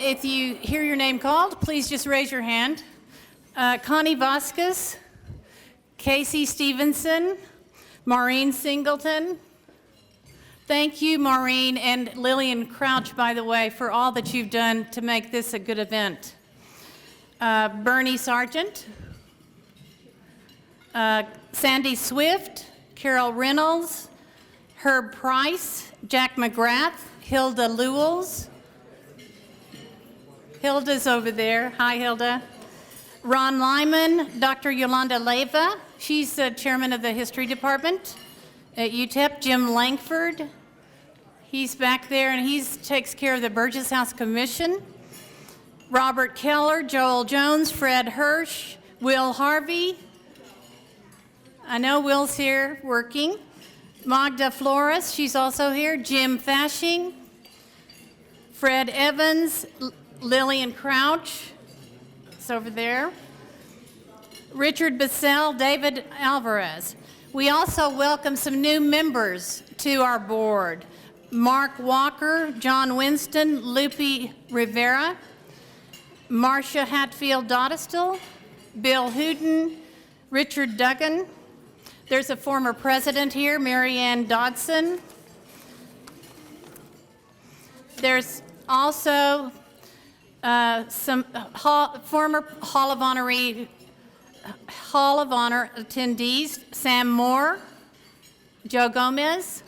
if you hear your name called, please just raise your hand. Connie Vasquez, Casey Stevenson, Maureen Singleton. Thank you, Maureen and Lillian Crouch, by the way, for all that you've done to make this a good event. Bernie Sargent, Sandy Swift, Carol Reynolds, Herb Price, Jack McGrath, Hilda Lewells. Hilda's over there. Hi, Hilda. Ron Lyman, Dr. Yolanda Leyva. She's the chairman of the history department at UTEP. Jim Langford. He's back there, and he takes care of the Burgess House Commission. Robert Keller, Joel Jones, Fred Hirsch, Will Harvey. I know Will's here working. Magda Flores, she's also here. Jim Fashing, Fred Evans, Lillian Crouch, it's over there. Richard Bissell, David Alvarez. We also welcome some new members to our board. Mark Walker, John Winston, Lupe Rivera, Marcia Hatfield Dodestal, Bill Hooten, Richard Duggan. There's a former president here, Mary Ann Dodson. There's also some former Hall of Honor attendees, Sam Moore, Joe Gomez.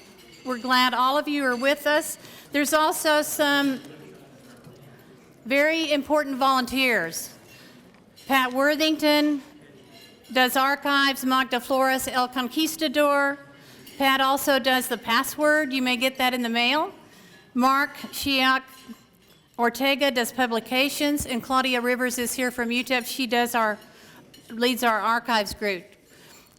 We're glad all of you are with us. There's also some very important volunteers. Pat Worthington does archives, Magda Flores, El Conquistador. Pat also does the password. You may get that in the mail. Mark Shiak Ortega does publications, and Claudia Rivers is here from UTEP. She leads our archives group.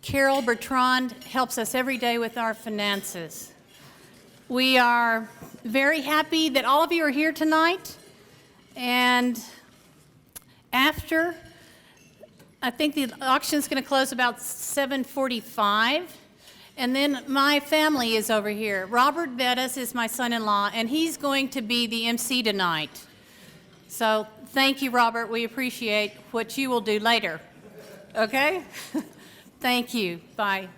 Carol Bertrand helps us every day with our finances. We are very happy that all of you are here tonight. And after, I think the auction's going to close about 7:45. And then my family is over here. Robert Bettis is my son-in-law, and he's going to be the MC tonight. So thank you, Robert. We appreciate what you will do later. Okay? Thank you. Bye.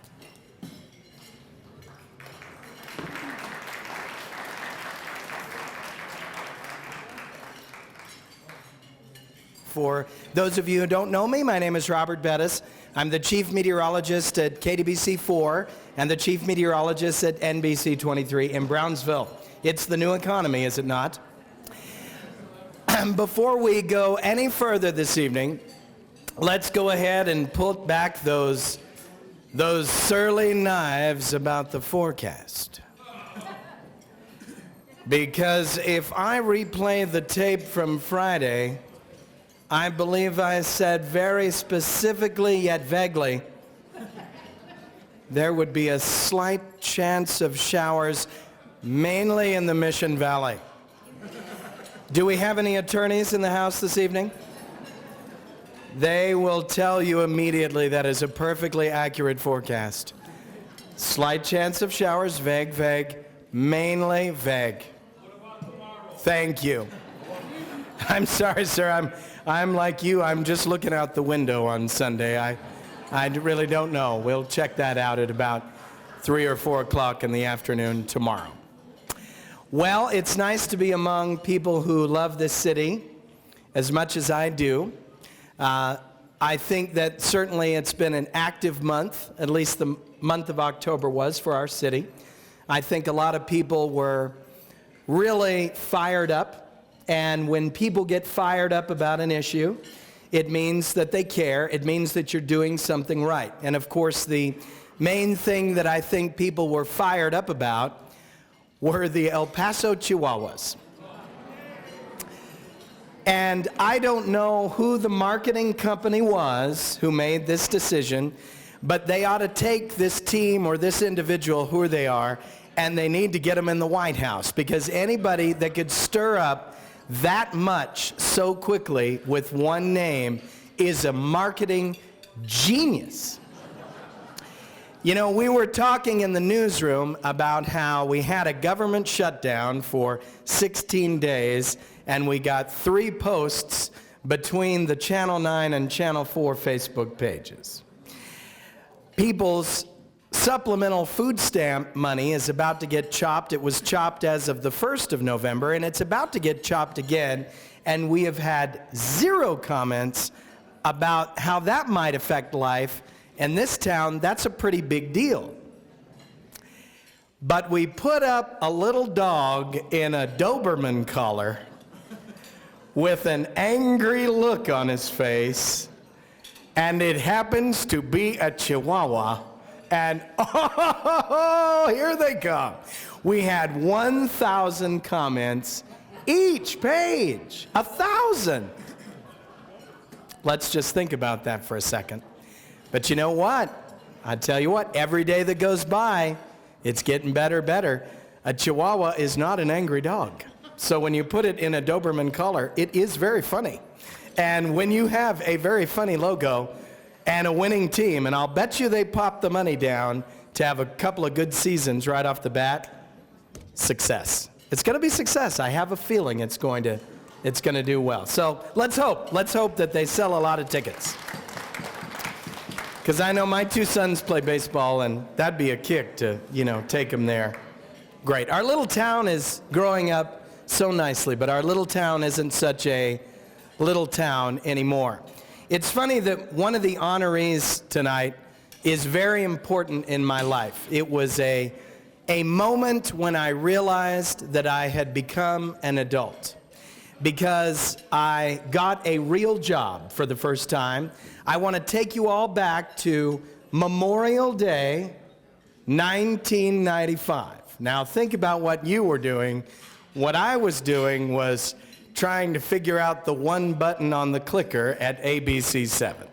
For those of you who don't know me, my name is Robert Bettis. I'm the chief meteorologist at KDBC 4 and the chief meteorologist at NBC 23 in Brownsville. It's the new economy, is it not? Before we go any further this evening, let's go ahead and pull back those surly knives about the forecast. Because if I replay the tape from Friday, I believe I said very specifically yet vaguely there would be a slight chance of showers, mainly in the Mission Valley. Do we have any attorneys in the house this evening? They will tell you immediately that is a perfectly accurate forecast. Slight chance of showers, vague, vague, mainly vague. Thank you. I'm sorry, sir. I'm like you. I'm just looking out the window on Sunday. I really don't know. We'll check that out at about 3 or 4 o'clock in the afternoon tomorrow. Well, it's nice to be among people who love this city as much as I do. I think that certainly it's been an active month, at least the month of October was for our city. I think a lot of people were really fired up. And when people get fired up about an issue, it means that they care. It means that you're doing something right. And of course, the main thing that I think people were fired up about were the El Paso Chihuahuas. And I don't know who the marketing company was who made this decision, but they ought to take this team or this individual, who they are, and they need to get them in the White House, because anybody that could stir up that much so quickly with one name is a marketing genius. You know, we were talking in the newsroom about how we had a government shutdown for 16 days, and we got 3 posts between the Channel 9 and Channel 4 Facebook pages. People's supplemental food stamp money is about to get chopped. It was chopped as of the 1st of November, and it's about to get chopped again, and we have had 0 comments about how that might affect life. In this town, that's a pretty big deal. But we put up a little dog in a Doberman collar with an angry look on his face, and it happens to be a Chihuahua, and oh, here they come. We had 1,000 comments each page, 1,000. Let's just think about that for a second. But you know what? I tell you what, every day that goes by, it's getting better. A Chihuahua is not an angry dog. So when you put it in a Doberman collar, it is very funny. And when you have a very funny logo and a winning team, and I'll bet you they pop the money down to have a couple of good seasons right off the bat, success. It's going to be success. I have a feeling it's going to do well. So let's hope that they sell a lot of tickets. Because I know my 2 sons play baseball, and that'd be a kick to, take them there. Great. Our little town is growing up so nicely, but our little town isn't such a little town anymore. It's funny that one of the honorees tonight is very important in my life. It was a moment when I realized that I had become an adult, because I got a real job for the first time. I want to take you all back to Memorial Day, 1995. Now think about what you were doing. What I was doing was trying to figure out the one button on the clicker at ABC 7.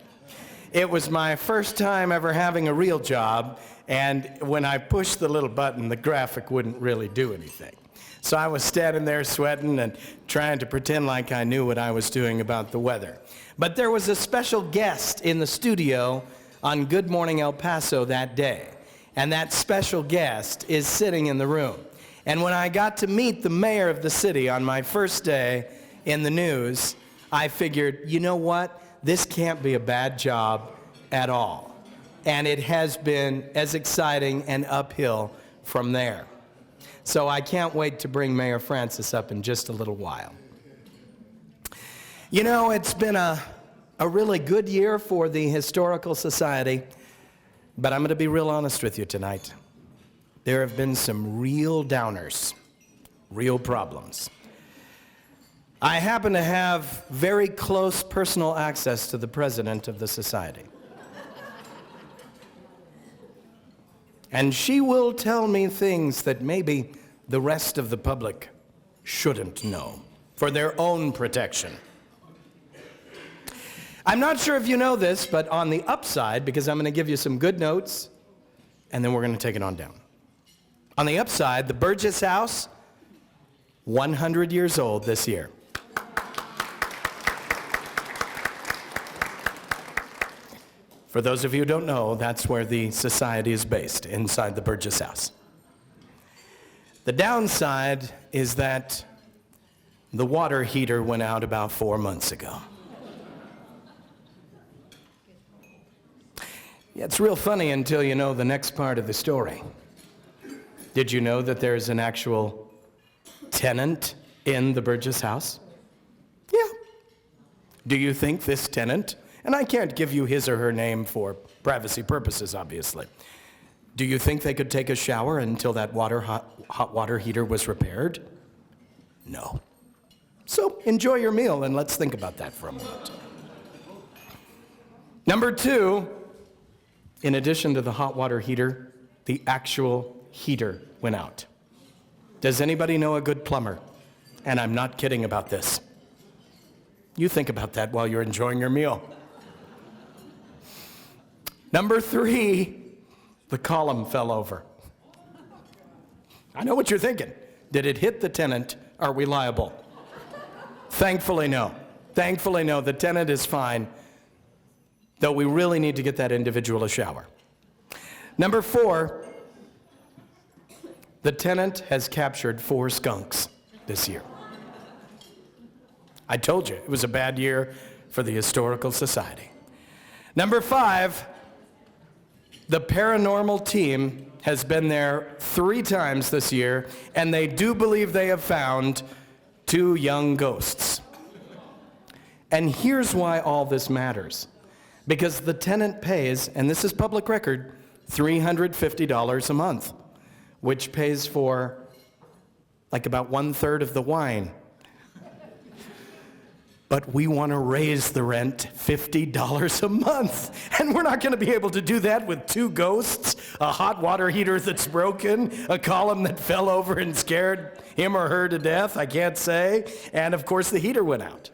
It was my first time ever having a real job, and when I pushed the little button, the graphic wouldn't really do anything. So I was standing there sweating and trying to pretend like I knew what I was doing about the weather. But there was a special guest in the studio on Good Morning El Paso that day, and that special guest is sitting in the room. And when I got to meet the mayor of the city on my first day in the news, I figured, you know what? This can't be a bad job at all. And it has been as exciting and uphill from there. So I can't wait to bring Mayor Francis up in just a little while. You know, it's been a really good year for the Historical Society, but I'm going to be real honest with you tonight. There have been some real downers, real problems. I happen to have very close personal access to the president of the society. And she will tell me things that maybe the rest of the public shouldn't know for their own protection. I'm not sure if you know this, but on the upside, because I'm going to give you some good notes, and then we're going to take it on down. On the upside, the Burgess House, 100 years old this year. For those of you who don't know, that's where the society is based, inside the Burgess House. The downside is that the water heater went out about 4 months ago. Yeah, it's real funny until you know the next part of the story. Did you know that there's an actual tenant in the Burgess House? Yeah. Do you think this tenant, and I can't give you his or her name for privacy purposes, obviously, do you think they could take a shower until that hot water heater was repaired? No. So enjoy your meal and let's think about that for a moment. Number 2, in addition to the hot water heater, the actual heater went out. Does anybody know a good plumber? And I'm not kidding about this. You think about that while you're enjoying your meal. Number 3, the column fell over. I know what you're thinking. Did it hit the tenant? Are we liable? Thankfully, no. Thankfully, no. The tenant is fine, though we really need to get that individual a shower. Number 4, the tenant has captured 4 skunks this year. I told you, it was a bad year for the Historical Society. Number 5, the paranormal team has been there 3 times this year, and they do believe they have found 2 young ghosts. And here's why all this matters. Because the tenant pays, and this is public record, $350 a month, which pays for like about 1/3 of the wine. But we want to raise the rent $50 a month. And we're not going to be able to do that with 2 ghosts, a hot water heater that's broken, a column that fell over and scared him or her to death, I can't say, and of course the heater went out.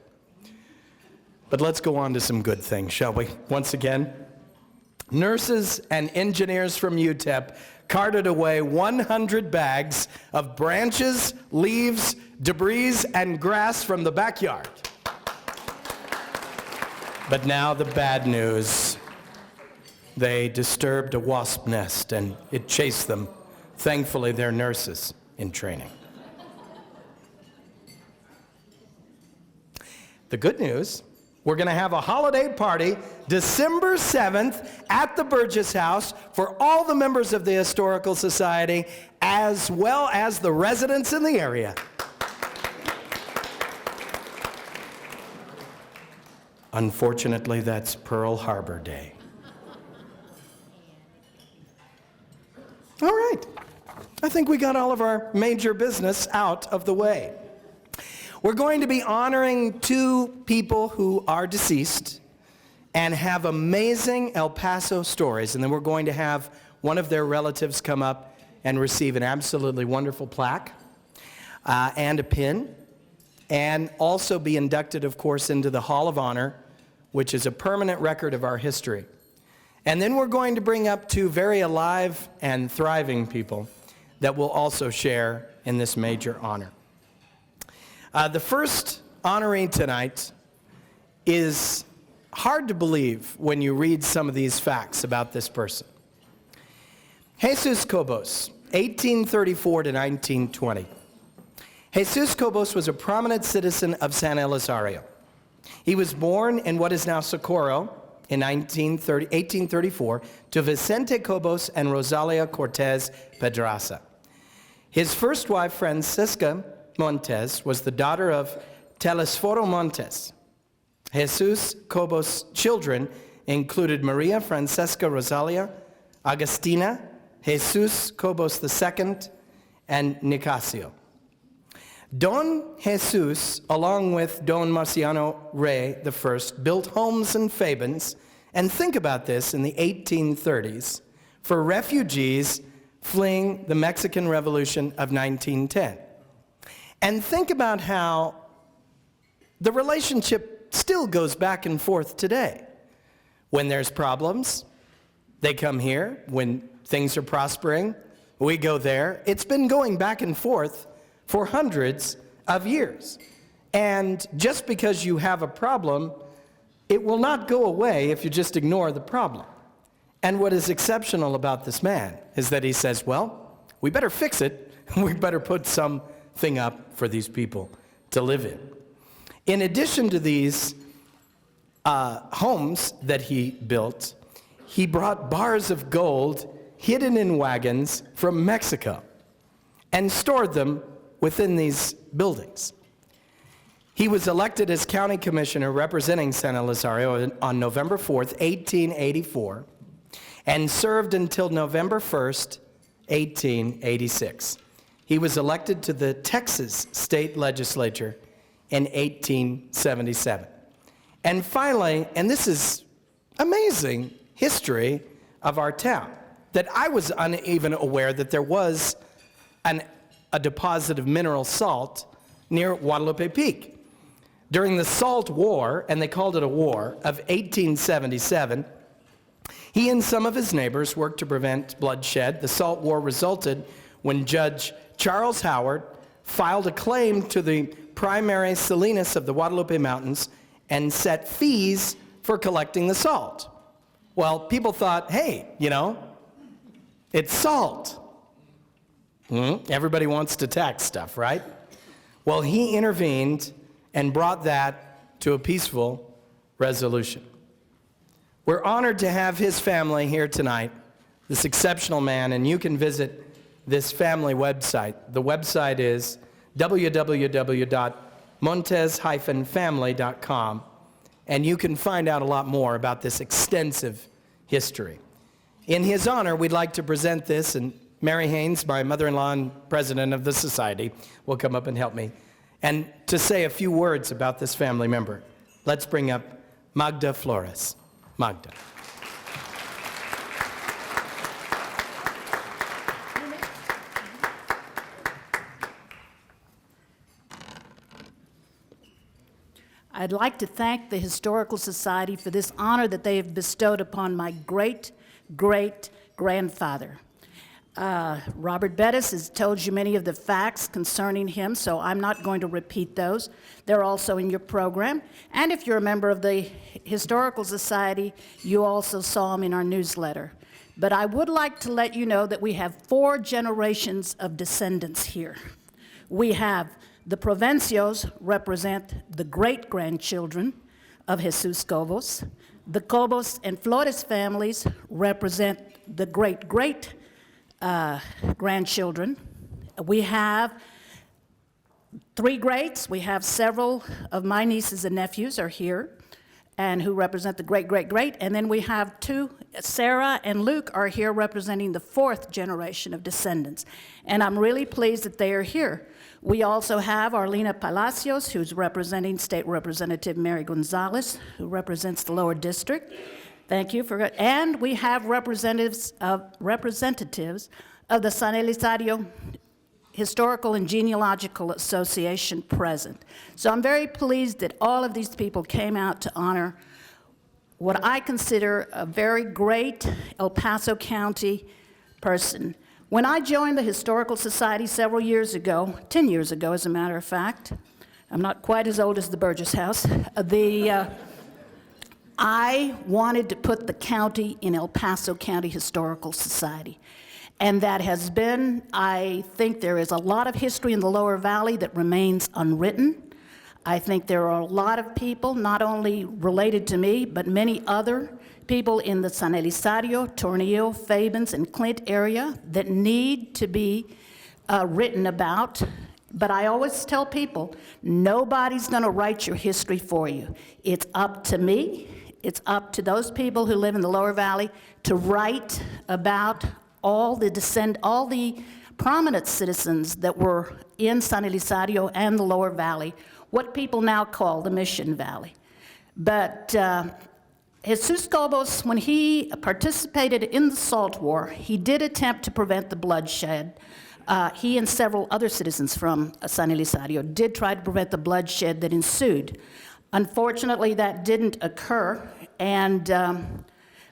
But let's go on to some good things, shall we? Once again, nurses and engineers from UTEP carted away 100 bags of branches, leaves, debris, and grass from the backyard. But now the bad news. They disturbed a wasp nest and it chased them. Thankfully, they're nurses in training. The good news, we're going to have a holiday party December 7th at the Burgess House for all the members of the Historical Society as well as the residents in the area. Unfortunately, that's Pearl Harbor Day. All right. I think we got all of our major business out of the way. We're going to be honoring 2 people who are deceased and have amazing El Paso stories. And then we're going to have one of their relatives come up and receive an absolutely wonderful plaque and a pin, and also be inducted, of course, into the Hall of Honor, which is a permanent record of our history. And then we're going to bring up 2 very alive and thriving people that will also share in this major honor. The first honoree tonight is hard to believe when you read some of these facts about this person. Jesus Cobos, 1834 to 1920. Jesus Cobos was a prominent citizen of San Elizario. He was born in what is now Socorro in 1834 to Vicente Cobos and Rosalia Cortez Pedraza. His first wife, Francisca Montes, was the daughter of Telesforo Montes. Jesus Cobos' children included Maria Francesca Rosalia, Agustina, Jesus Cobos II, and Nicasio. Don Jesus, along with Don Marciano Rey I, built homes in Fabens, and think about this, in the 1830s, for refugees fleeing the Mexican Revolution of 1910. And think about how the relationship still goes back and forth today. When there's problems, they come here. When things are prospering, we go there. It's been going back and forth for hundreds of years. And just because you have a problem, it will not go away if you just ignore the problem. And what is exceptional about this man is that he says, well, we better fix it. We better put something up for these people to live in. In addition to these homes that he built, he brought bars of gold hidden in wagons from Mexico and stored them within these buildings. He was elected as county commissioner representing San Elizario on November 4th, 1884, and served until November 1st, 1886. He was elected to the Texas state legislature in 1877. And finally, and this is amazing history of our town, that I was uneven aware that there was a deposit of mineral salt near Guadalupe Peak. During the Salt War, and they called it a war, of 1877, he and some of his neighbors worked to prevent bloodshed. The Salt War resulted when Judge Charles Howard filed a claim to the primary Salinas of the Guadalupe Mountains and set fees for collecting the salt. Well, people thought, hey, It's salt. Everybody wants to tax stuff, right? Well, he intervened and brought that to a peaceful resolution. We're honored to have his family here tonight, this exceptional man, and you can visit this family website. The website is www.montes-family.com, and you can find out a lot more about this extensive history. In his honor, we'd like to present this, and Mary Haynes, my mother-in-law and president of the society, will come up and help me, and to say a few words about this family member. Let's bring up Magda Flores. Magda. I'd like to thank the Historical Society for this honor that they have bestowed upon my great-great-grandfather. Robert Bettis has told you many of the facts concerning him, so I'm not going to repeat those. They're also in your program. And if you're a member of the Historical Society, you also saw them in our newsletter. But I would like to let you know that we have 4 generations of descendants here. We have the Provencios represent the great-grandchildren of Jesus Cobos. The Cobos and Flores families represent the great-grandchildren. We have 3 greats. We have several of my nieces and nephews are here, and who represent the great-great-great. And then we have 2, Sarah and Luke are here representing the 4th generation of descendants. And I'm really pleased that they are here. We also have Arlena Palacios, who's representing State Representative Mary Gonzalez, who represents the lower district. Thank you for it. And we have representatives of the San Elizario Historical and Genealogical Association present. So I'm very pleased that all of these people came out to honor what I consider a very great El Paso County person. When I joined the Historical Society several years ago, 10 years ago as a matter of fact, I'm not quite as old as the Burgess House, I wanted to put the county in El Paso County Historical Society. And that has been, I think there is a lot of history in the Lower Valley that remains unwritten. I think there are a lot of people, not only related to me, but many other people in the San Elizario, Tornillo, Fabens, and Clint area that need to be written about. But I always tell people, nobody's going to write your history for you. It's up to me. It's up to those people who live in the Lower Valley to write about all the prominent citizens that were in San Elizario and the Lower Valley, what people now call the Mission Valley. But Jesus Cobos, when he participated in the Salt War, he did attempt to prevent the bloodshed. He and several other citizens from San Elizario did try to prevent the bloodshed that ensued. Unfortunately, that didn't occur,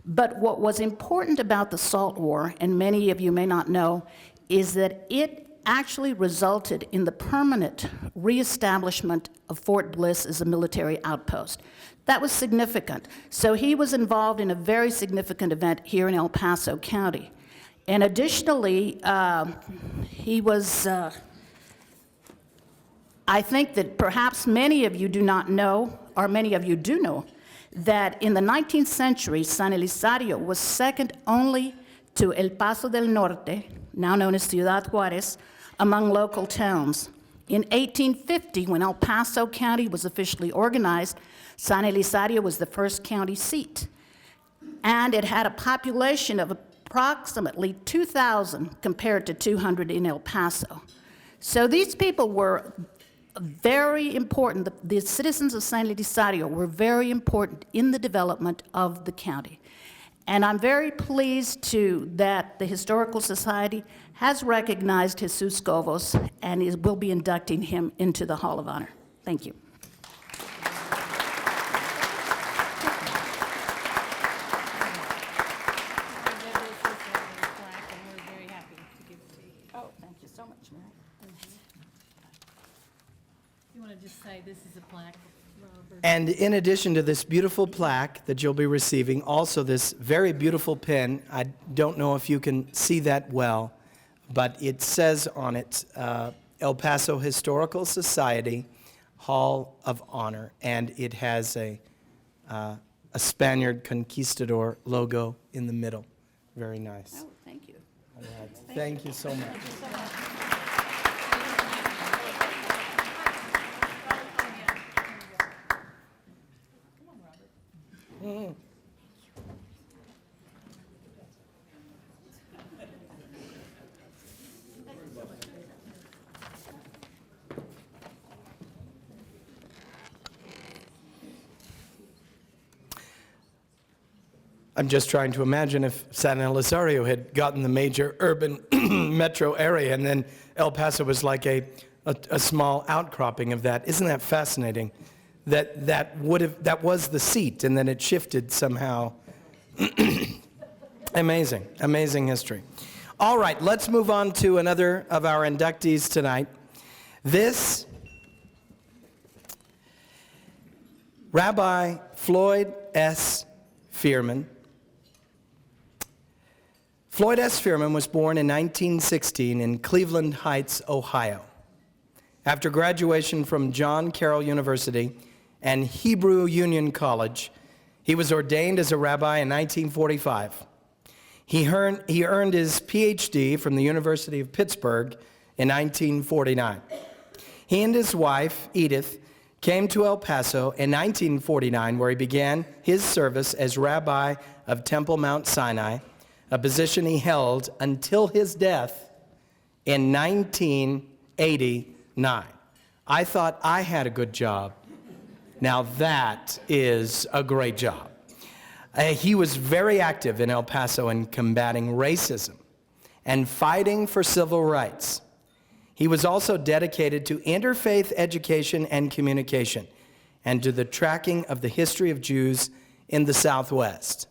but what was important about the Salt War, and many of you may not know, is that it actually resulted in the permanent reestablishment of Fort Bliss as a military outpost. That was significant. So he was involved in a very significant event here in El Paso County. And additionally, he was, I think that perhaps many of you do not know, or many of you do know, that in the 19th century, San Elizario was second only to El Paso del Norte, now known as Ciudad Juárez, among local towns. In 1850, when El Paso County was officially organized, San Elizario was the first county seat. And it had a population of approximately 2,000 compared to 200 in El Paso. So these people were very important. The citizens of San Elizario were very important in the development of the county. And I'm very pleased that the Historical Society has recognized Jesus Cobos and will be inducting him into the Hall of Honor. Thank you. Oh, thank you so much, Mary. You want to just say this is a plaque? And in addition to this beautiful plaque that you'll be receiving, also this very beautiful pin. I don't know if you can see that well, but it says on it, El Paso Historical Society Hall of Honor, and it has a Spaniard conquistador logo in the middle. Very nice. Oh, thank you. All right. Thank you so much. I'm just trying to imagine if San Elizario had gotten the major urban metro area and then El Paso was like a small outcropping of that. Isn't that fascinating? That was the seat and then it shifted somehow. Amazing, amazing history. All right, let's move on to another of our inductees tonight. This Rabbi Floyd S. Fierman. Floyd S. Fierman was born in 1916 in Cleveland Heights, Ohio. After graduation from John Carroll University and Hebrew Union College, he was ordained as a rabbi in 1945. He earned his PhD from the University of Pittsburgh in 1949. He and his wife, Edith, came to El Paso in 1949, where he began his service as rabbi of Temple Mount Sinai, a position he held until his death in 1989. I thought I had a good job. Now that is a great job. He was very active in El Paso in combating racism and fighting for civil rights. He was also dedicated to interfaith education and communication and to the tracking of the history of Jews in the Southwest.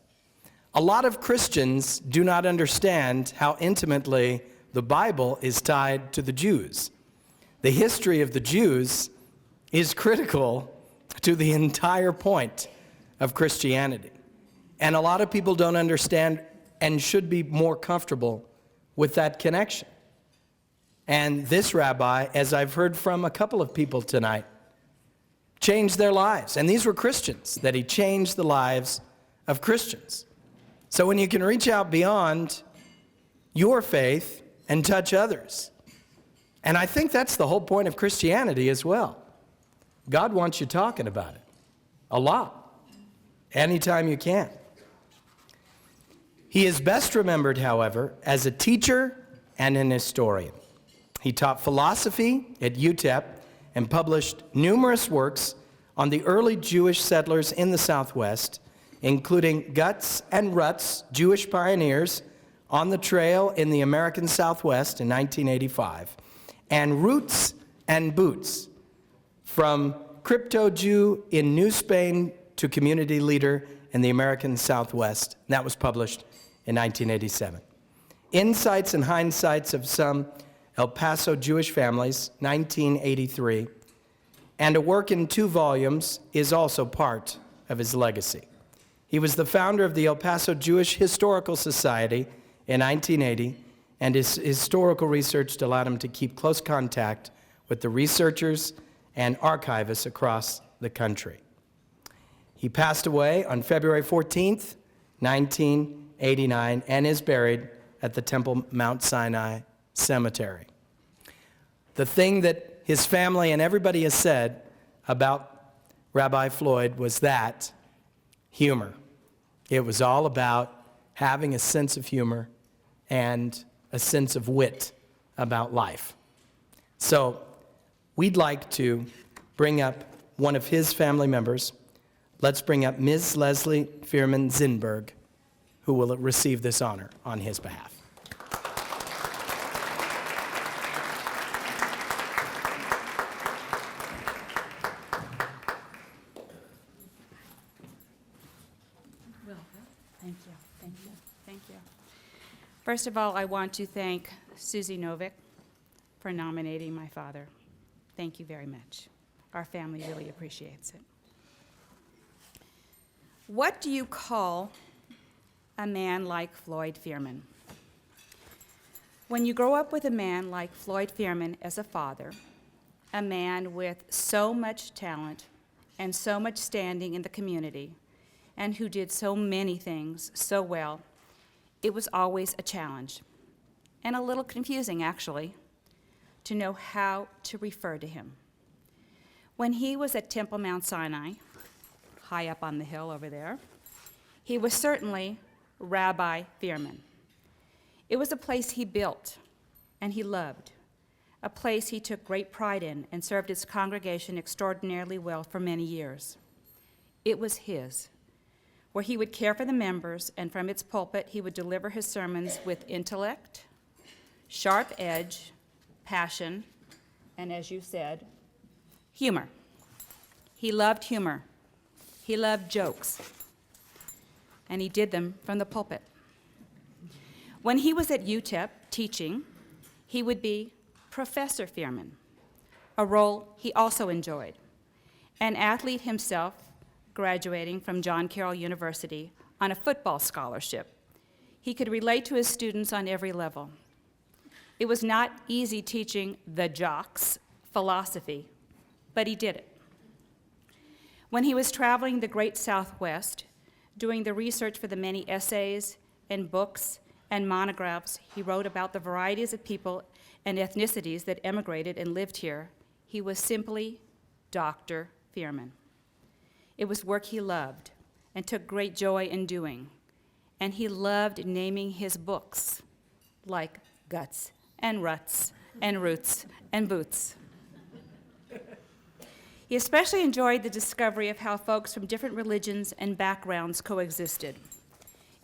A lot of Christians do not understand how intimately the Bible is tied to the Jews. The history of the Jews is critical to the entire point of Christianity. And a lot of people don't understand and should be more comfortable with that connection. And this rabbi, as I've heard from a couple of people tonight, changed their lives. And these were Christians, that he changed the lives of Christians. So when you can reach out beyond your faith and touch others. And I think that's the whole point of Christianity as well. God wants you talking about it a lot, anytime you can. He is best remembered, however, as a teacher and an historian. He taught philosophy at UTEP and published numerous works on the early Jewish settlers in the Southwest, including Guts and Ruts, Jewish Pioneers on the Trail in the American Southwest in 1985, and Roots and Boots, from Crypto-Jew in New Spain to Community Leader in the American Southwest. And that was published in 1987. Insights and Hindsights of Some El Paso Jewish Families, 1983, and a work in 2 volumes is also part of his legacy. He was the founder of the El Paso Jewish Historical Society in 1980, and his historical research allowed him to keep close contact with the researchers and archivists across the country. He passed away on February 14th, 1989, and is buried at the Temple Mount Sinai Cemetery. The thing that his family and everybody has said about Rabbi Floyd was that humor. It was all about having a sense of humor and a sense of wit about life. So we'd like to bring up one of his family members. Let's bring up Ms. Leslie Fierman Zinberg, who will receive this honor on his behalf. Thank you, thank you, thank you. First of all, I want to thank Susie Novick for nominating my father. Thank you very much. Our family really appreciates it. What do you call a man like Floyd Fierman? When you grow up with a man like Floyd Fierman as a father, a man with so much talent and so much standing in the community, and who did so many things so well, it was always a challenge, and a little confusing, actually, to know how to refer to him. When he was at Temple Mount Sinai, high up on the hill over there, he was certainly Rabbi Fierman. It was a place he built and he loved, a place he took great pride in and served his congregation extraordinarily well for many years. It was his, where he would care for the members, and from its pulpit he would deliver his sermons with intellect, sharp edge, passion, and as you said, humor. He loved humor. He loved jokes, and he did them from the pulpit. When he was at UTEP teaching, he would be Professor Fierman, a role he also enjoyed. An athlete himself, graduating from John Carroll University on a football scholarship, he could relate to his students on every level. It was not easy teaching the jocks philosophy, but he did it. When he was traveling the great Southwest, doing the research for the many essays and books and monographs he wrote about the varieties of people and ethnicities that emigrated and lived here, he was simply Dr. Fierman. It was work he loved and took great joy in doing, and he loved naming his books like Guts and Ruts and Roots and Boots. He especially enjoyed the discovery of how folks from different religions and backgrounds coexisted.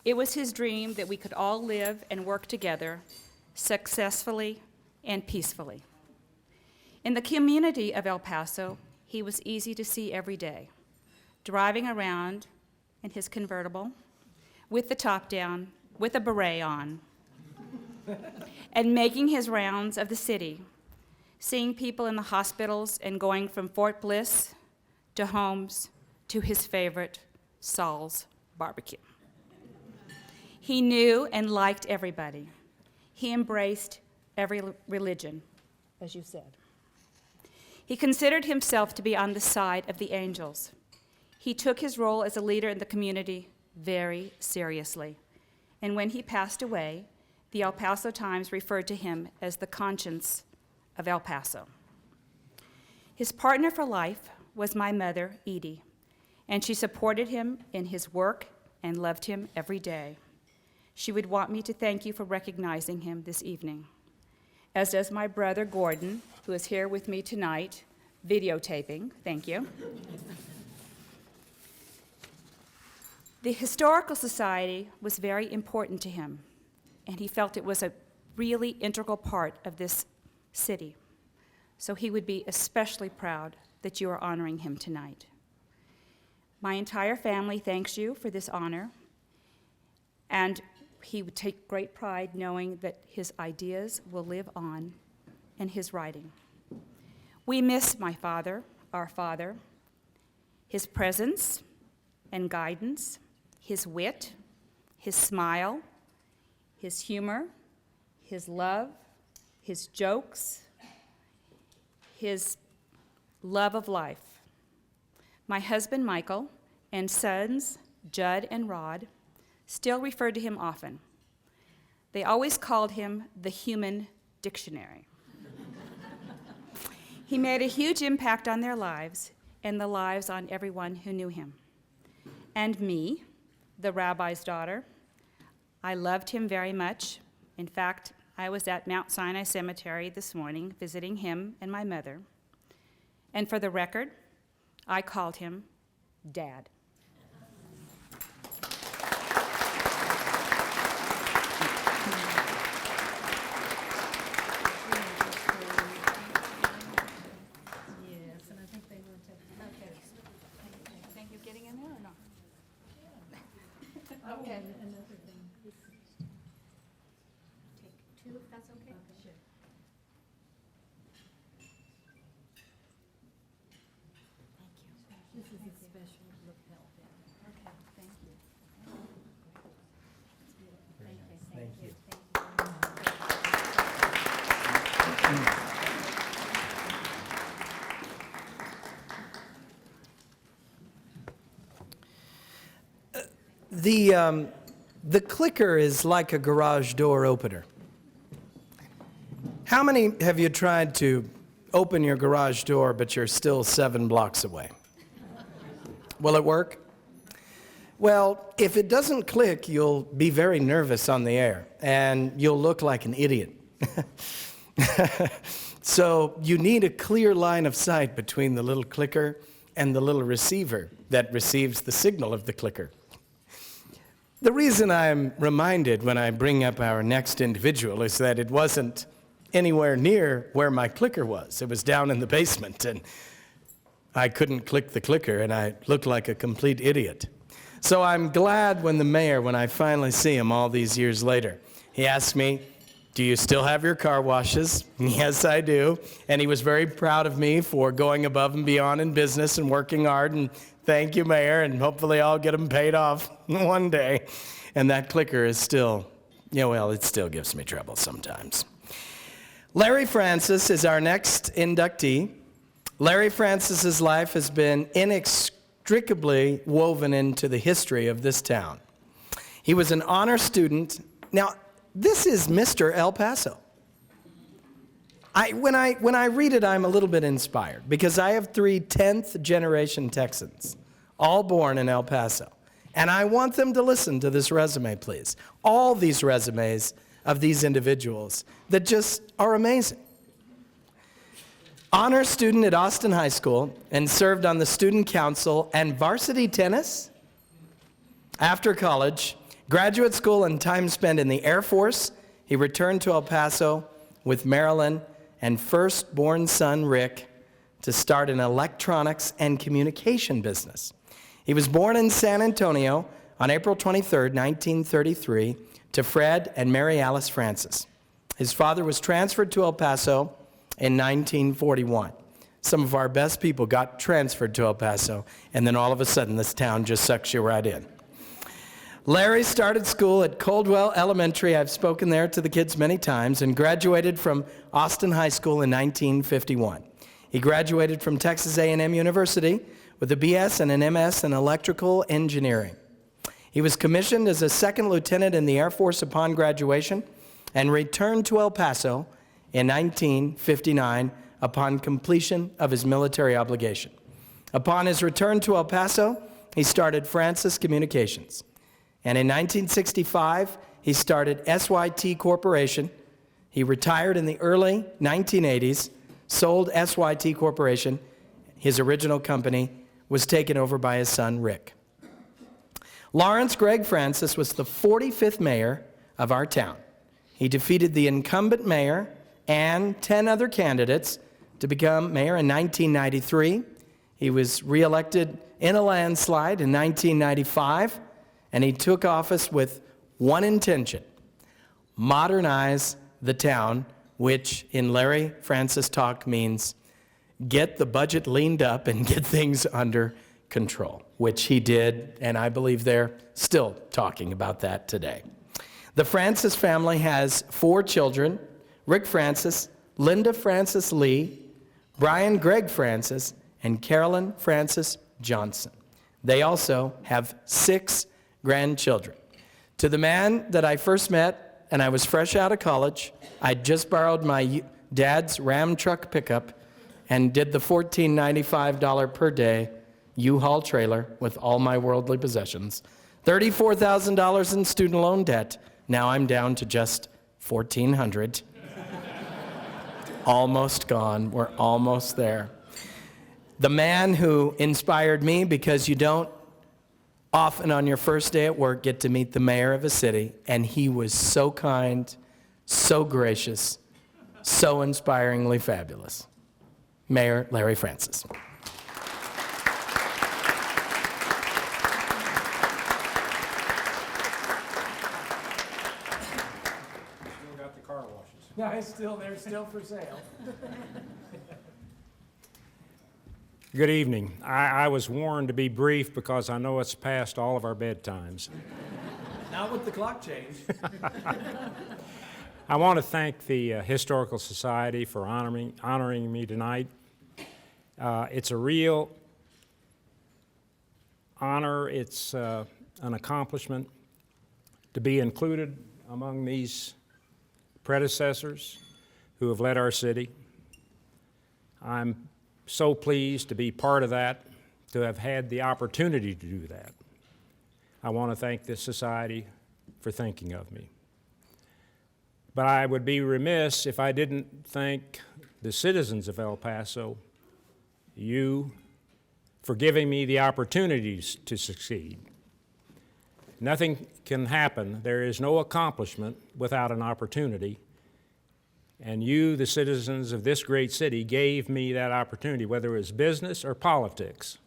It was his dream that we could all live and work together successfully and peacefully. In the community of El Paso, he was easy to see every day, driving around in his convertible, with the top down, with a beret on, and making his rounds of the city, seeing people in the hospitals and going from Fort Bliss to Holmes to his favorite, Saul's Barbecue. He knew and liked everybody. He embraced every religion, as you said. He considered himself to be on the side of the angels. He took his role as a leader in the community very seriously. And when he passed away, the El Paso Times referred to him as the conscience of El Paso. His partner for life was my mother, Edie, and she supported him in his work and loved him every day. She would want me to thank you for recognizing him this evening, as does my brother, Gordon, who is here with me tonight, videotaping. Thank you. The Historical Society was very important to him, and he felt it was a really integral part of this city. So he would be especially proud that you are honoring him tonight. My entire family thanks you for this honor, and he would take great pride knowing that his ideas will live on in his writing. We miss my father, our father, his presence and guidance, his wit, his smile, his humor, his love, his jokes, his love of life. My husband, Michael, and sons, Judd and Rod, still refer to him often. They always called him the human dictionary. He made a huge impact on their lives and the lives on everyone who knew him. And me, the rabbi's daughter, I loved him very much. In fact, I was at Mount Sinai Cemetery this morning visiting him and my mother. And for the record, I called him Dad. Okay. Take two, if that's okay? Sure. Thank you. This is a special look back. The clicker is like a garage door opener. How many have you tried to open your garage door, but you're still 7 blocks away? Will it work? Well, if it doesn't click, you'll be very nervous on the air, and you'll look like an idiot. So you need a clear line of sight between the little clicker and the little receiver that receives the signal of the clicker. The reason I'm reminded when I bring up our next individual is that it wasn't anywhere near where my clicker was. It was down in the basement, and I couldn't click the clicker, and I looked like a complete idiot. So I'm glad when the mayor, when I finally see him all these years later, he asked me, "Do you still have your car washes?" Yes, I do. And he was very proud of me for going above and beyond in business and working hard. And thank you, Mayor, and hopefully I'll get them paid off one day. And that clicker is still, well, it still gives me trouble sometimes. Larry Francis is our next inductee. Larry Francis's life has been inextricably woven into the history of this town. He was an honor student. Now, this is Mr. El Paso. When I read it, I'm a little bit inspired because I have 3 10th-generation Texans, all born in El Paso. And I want them to listen to this resume, please. All these resumes of these individuals that just are amazing. Honor student at Austin High School and served on the student council and varsity tennis. After college, graduate school and time spent in the Air Force, he returned to El Paso with Marilyn and firstborn son Rick to start an electronics and communication business. He was born in San Antonio on April 23, 1933, to Fred and Mary Alice Francis. His father was transferred to El Paso in 1941. Some of our best people got transferred to El Paso, and then all of a sudden this town just sucks you right in. Larry started school at Coldwell Elementary. I've spoken there to the kids many times, and graduated from Austin High School in 1951. He graduated from Texas A&M University with a BS and an MS in electrical engineering. He was commissioned as a second lieutenant in the Air Force upon graduation and returned to El Paso in 1959 upon completion of his military obligation. Upon his return to El Paso, he started Francis Communications. And in 1965, he started SYT Corporation. He retired in the early 1980s, sold SYT Corporation. His original company was taken over by his son, Rick. Lawrence Gregg Francis was the 45th mayor of our town. He defeated the incumbent mayor and 10 other candidates to become mayor in 1993. He was reelected in a landslide in 1995, and he took office with one intention: modernize the town, which in Larry Francis talk means get the budget leaned up and get things under control, which he did, and I believe they're still talking about that today. The Francis family has 4 children: Rick Francis, Linda Francis Lee, Brian Gregg Francis, and Carolyn Francis Johnson. They also have 6 grandchildren. To the man that I first met, and I was fresh out of college, I just borrowed my dad's Ram truck pickup and did the $14.95 per day U-Haul trailer with all my worldly possessions. $34,000 in student loan debt. Now I'm down to just $1,400. Almost gone. We're almost there. The man who inspired me, because you don't often on your first day at work get to meet the mayor of a city, and he was so kind, so gracious, so inspiringly fabulous. Mayor Larry Francis. Still got the car washes. Yeah, they're still for sale. Good evening. I was warned to be brief because I know it's past all of our bedtimes. Not with the clock change. I want to thank the Historical Society for honoring me tonight. It's a real honor. It's an accomplishment to be included among these predecessors who have led our city. I'm so pleased to be part of that, to have had the opportunity to do that. I want to thank this society for thinking of me. But I would be remiss if I didn't thank the citizens of El Paso, you, for giving me the opportunities to succeed. Nothing can happen, there is no accomplishment without an opportunity. And you, the citizens of this great city, gave me that opportunity, whether it was business or politics.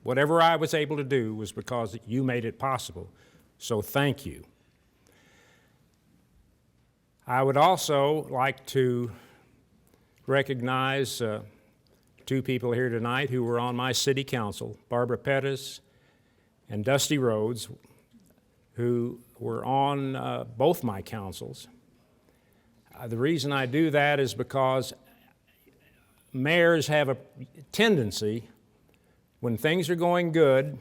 Whatever I was able to do was because you made it possible. So thank you. I would also like to recognize two people here tonight who were on my city council, Barbara Pettis and Dusty Rhodes, who were on both my councils. The reason I do that is because mayors have a tendency, when things are going good,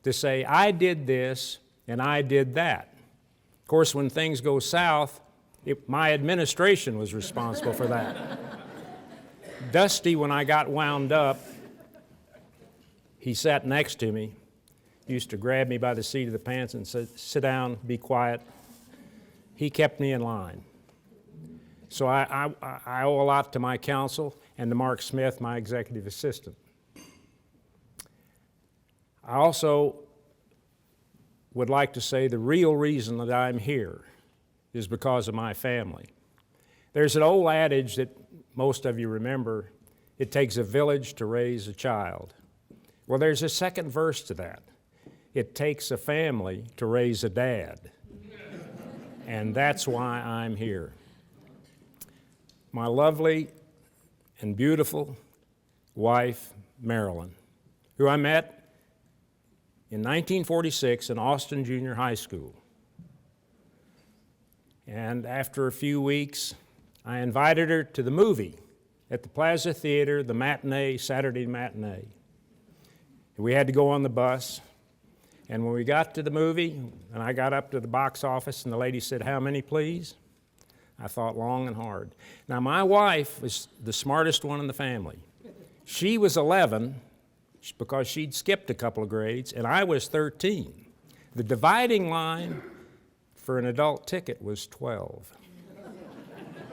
to say, I did this and I did that. Of course, when things go south, my administration was responsible for that. Dusty, when I got wound up, he sat next to me, used to grab me by the seat of the pants and said, sit down, be quiet. He kept me in line. So I owe a lot to my council and to Mark Smith, my executive assistant. I also would like to say the real reason that I'm here is because of my family. There's an old adage that most of you remember, it takes a village to raise a child. Well, there's a second verse to that. It takes a family to raise a dad. And that's why I'm here. My lovely and beautiful wife, Marilyn, who I met in 1946 in Austin Junior High School. And after a few weeks, I invited her to the movie at the Plaza Theater, the matinee, Saturday matinee. We had to go on the bus. And when we got to the movie, and I got up to the box office, and the lady said, how many, please? I thought long and hard. Now, my wife was the smartest one in the family. She was 11 because she'd skipped a couple of grades, and I was 13. The dividing line for an adult ticket was 12.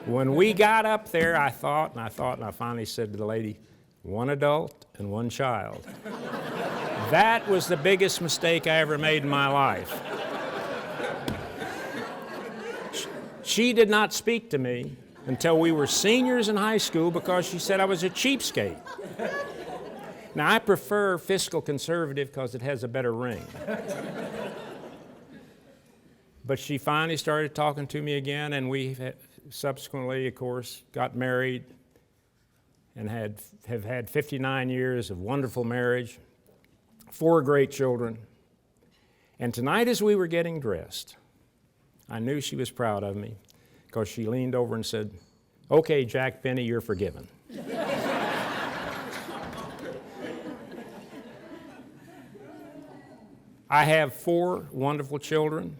When we got up there, I thought, and I finally said to the lady, one adult and one child. That was the biggest mistake I ever made in my life. She did not speak to me until we were seniors in high school because she said I was a cheapskate. Now, I prefer fiscal conservative because it has a better ring. But she finally started talking to me again, and we subsequently, of course, got married and have had 59 years of wonderful marriage, 4 great children. And tonight as we were getting dressed, I knew she was proud of me because she leaned over and said, okay, Jack Benny, you're forgiven. I have 4 wonderful children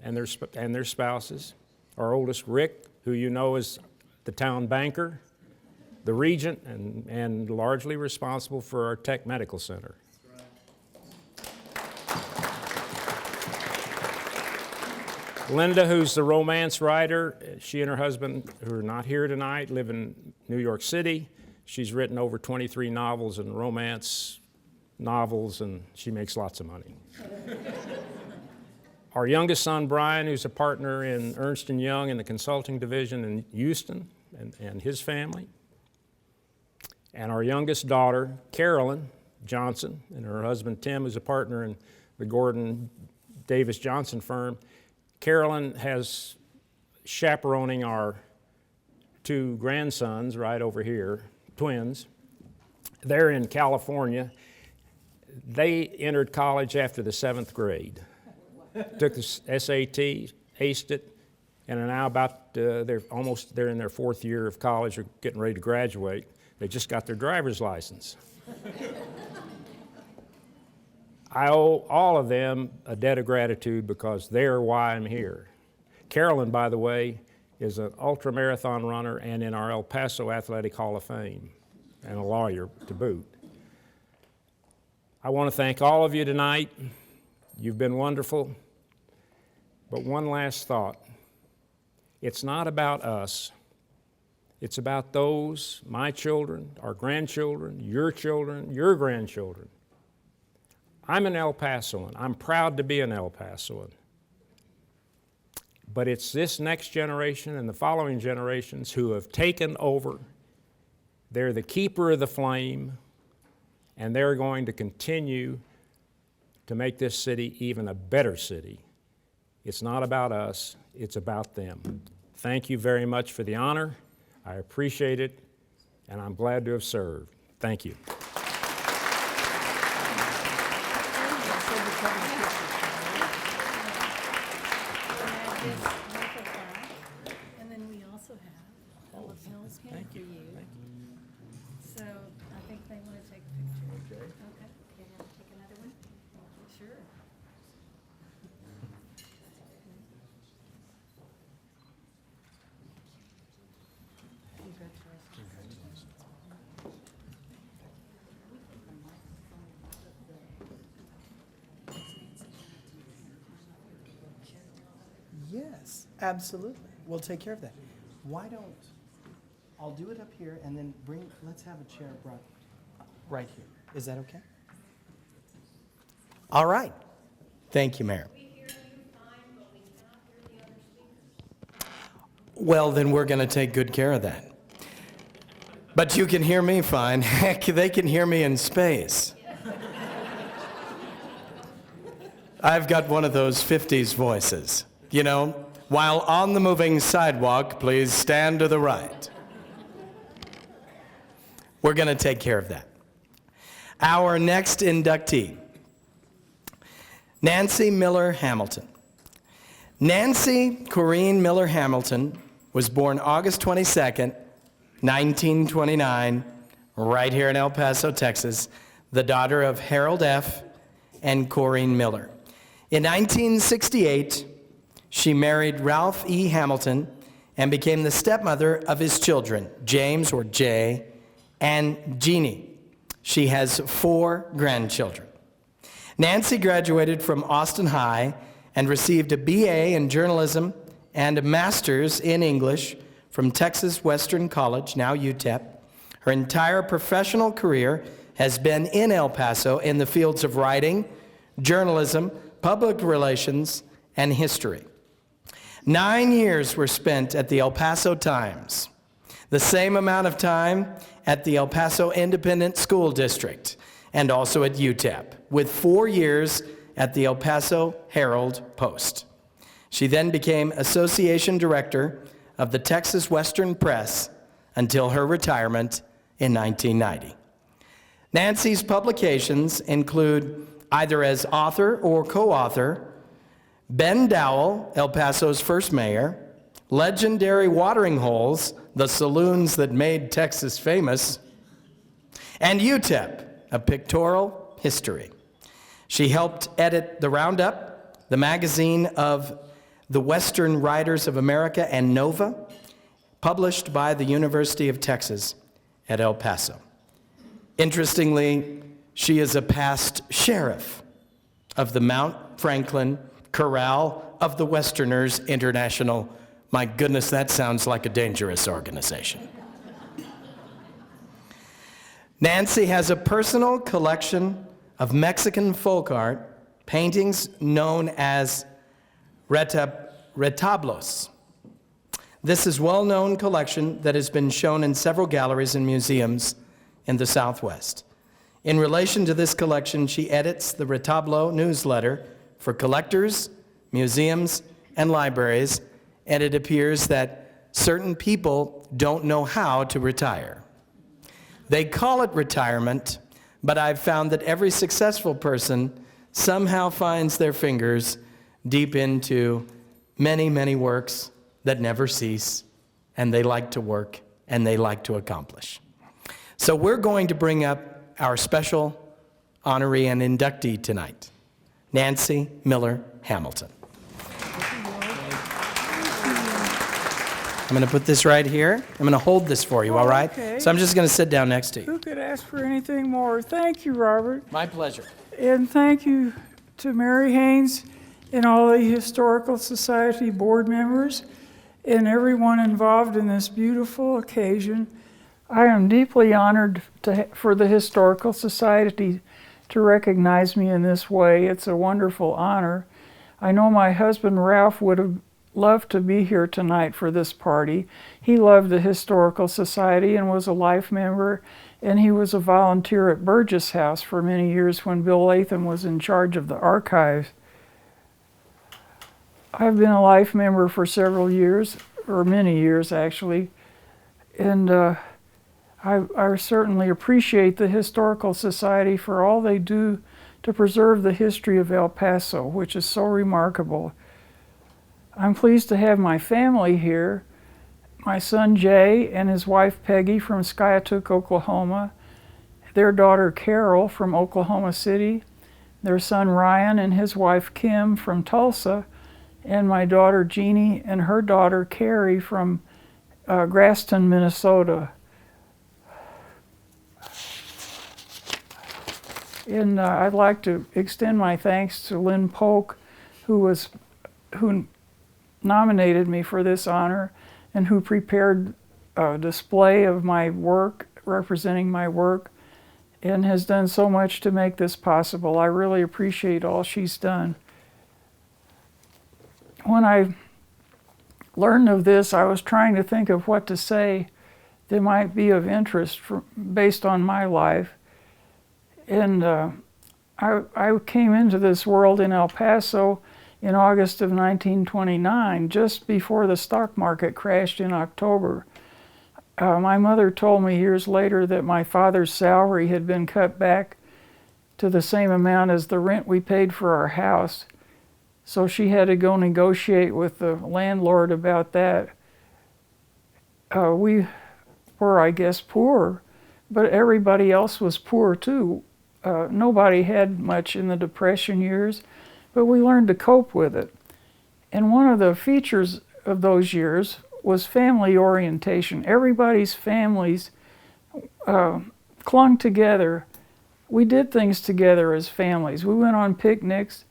and their spouses. Our oldest, Rick, who you know is the town banker, the regent, and largely responsible for our Tech Medical Center. Linda, who's the romance writer, she and her husband, who are not here tonight, live in New York City. She's written over 23 novels and romance novels, and she makes lots of money. Our youngest son, Brian, who's a partner in Ernst & Young in the consulting division in Houston, and his family. And our youngest daughter, Carolyn Johnson, and her husband, Tim, who's a partner in the Gordon Davis Johnson firm. Carolyn has chaperoning our 2 grandsons right over here, twins. They're in California. They entered college after the 7th grade. Took the SAT, aced it, and are now they're in their 4th year of college, or getting ready to graduate. They just got their driver's license. I owe all of them a debt of gratitude because they're why I'm here. Carolyn, by the way, is an ultramarathon runner and in our El Paso Athletic Hall of Fame, and a lawyer to boot. I want to thank all of you tonight. You've been wonderful. But one last thought. It's not about us. It's about those, my children, our grandchildren, your grandchildren. I'm an El Pasoan. I'm proud to be an El Pasoan. But it's this next generation and the following generations who have taken over. They're the keeper of the flame, and they're going to continue to make this city even a better city. It's not about us, it's about them. Thank you very much for the honor. I appreciate it, and I'm glad to have served. Thank you. And then we also have a lapels pin for you. So I think they want to take a picture. Okay. Can you take another one? Sure. Yes, absolutely. We'll take care of that. Why don't, I'll do it up here and then let's have a chair brought right here. Is that okay? All right. Thank you, Mayor. Well, then we're going to take good care of that. But you can hear me fine. Heck, they can hear me in space. I've got one of those 50s voices. You know, while on the moving sidewalk, please stand to the right. We're going to take care of that. Our next inductee, Nancy Miller Hamilton. Nancy Corrine Miller Hamilton was born August 22nd, 1929, right here in El Paso, Texas, the daughter of Harold F. and Corrine Miller. In 1968, she married Ralph E. Hamilton and became the stepmother of his children, James, or Jay, and Jeannie. She has 4 grandchildren. Nancy graduated from Austin High and received a BA in journalism and a master's in English from Texas Western College, now UTEP. Her entire professional career has been in El Paso in the fields of writing, journalism, public relations, and history. 9 years were spent at the El Paso Times, the same amount of time at the El Paso Independent School District, and also at UTEP, with 4 years at the El Paso Herald-Post. She then became Association Director of the Texas Western Press until her retirement in 1990. Nancy's publications include, either as author or co-author, Ben Dowell, El Paso's first mayor, Legendary Watering Holes, the saloons that made Texas famous, and UTEP, a pictorial history. She helped edit the Roundup, the magazine of the Western Writers of America, and Nova, published by the University of Texas at El Paso. Interestingly, she is a past sheriff of the Mount Franklin Corral of the Westerners International. My goodness, that sounds like a dangerous organization. Nancy has a personal collection of Mexican folk art, paintings known as retablos. This is a well-known collection that has been shown in several galleries and museums in the Southwest. In relation to this collection, she edits the Retablo newsletter for collectors, museums, and libraries, and it appears that certain people don't know how to retire. They call it retirement, but I've found that every successful person somehow finds their fingers deep into many, many works that never cease, and they like to work, and they like to accomplish. So we're going to bring up our special honoree and inductee tonight, Nancy Miller Hamilton. I'm going to put this right here. I'm going to hold this for you, all right? Okay. So I'm just going to sit down next to you. Who could ask for anything more? Thank you, Robert. My pleasure. And thank you to Mary Haynes and all the Historical Society board members and everyone involved in this beautiful occasion. I am deeply honored for the Historical Society to recognize me in this way. It's a wonderful honor. I know my husband Ralph would have loved to be here tonight for this party. He loved the Historical Society and was a life member, and he was a volunteer at Burgess House for many years when Bill Latham was in charge of the archives. I've been a life member for several years, or many years actually, and I certainly appreciate the Historical Society for all they do to preserve the history of El Paso, which is so remarkable. I'm pleased to have my family here, my son Jay and his wife Peggy from Skiatook, Oklahoma, their daughter Carol from Oklahoma City, their son Ryan and his wife Kim from Tulsa, and my daughter Jeannie and her daughter Carrie from Graston, Minnesota. And I'd like to extend my thanks to Lynn Polk, who nominated me for this honor and who prepared a display of my work, representing my work, and has done so much to make this possible. I really appreciate all she's done. When I learned of this, I was trying to think of what to say that might be of interest based on my life. And I came into this world in El Paso in August of 1929, just before the stock market crashed in October. My mother told me years later that my father's salary had been cut back to the same amount as the rent we paid for our house. So she had to go negotiate with the landlord about that. We were, I guess, poor, but everybody else was poor too. Nobody had much in the Depression years, but we learned to cope with it. And one of the features of those years was family orientation. Everybody's families clung together. We did things together as families. We went on picnics,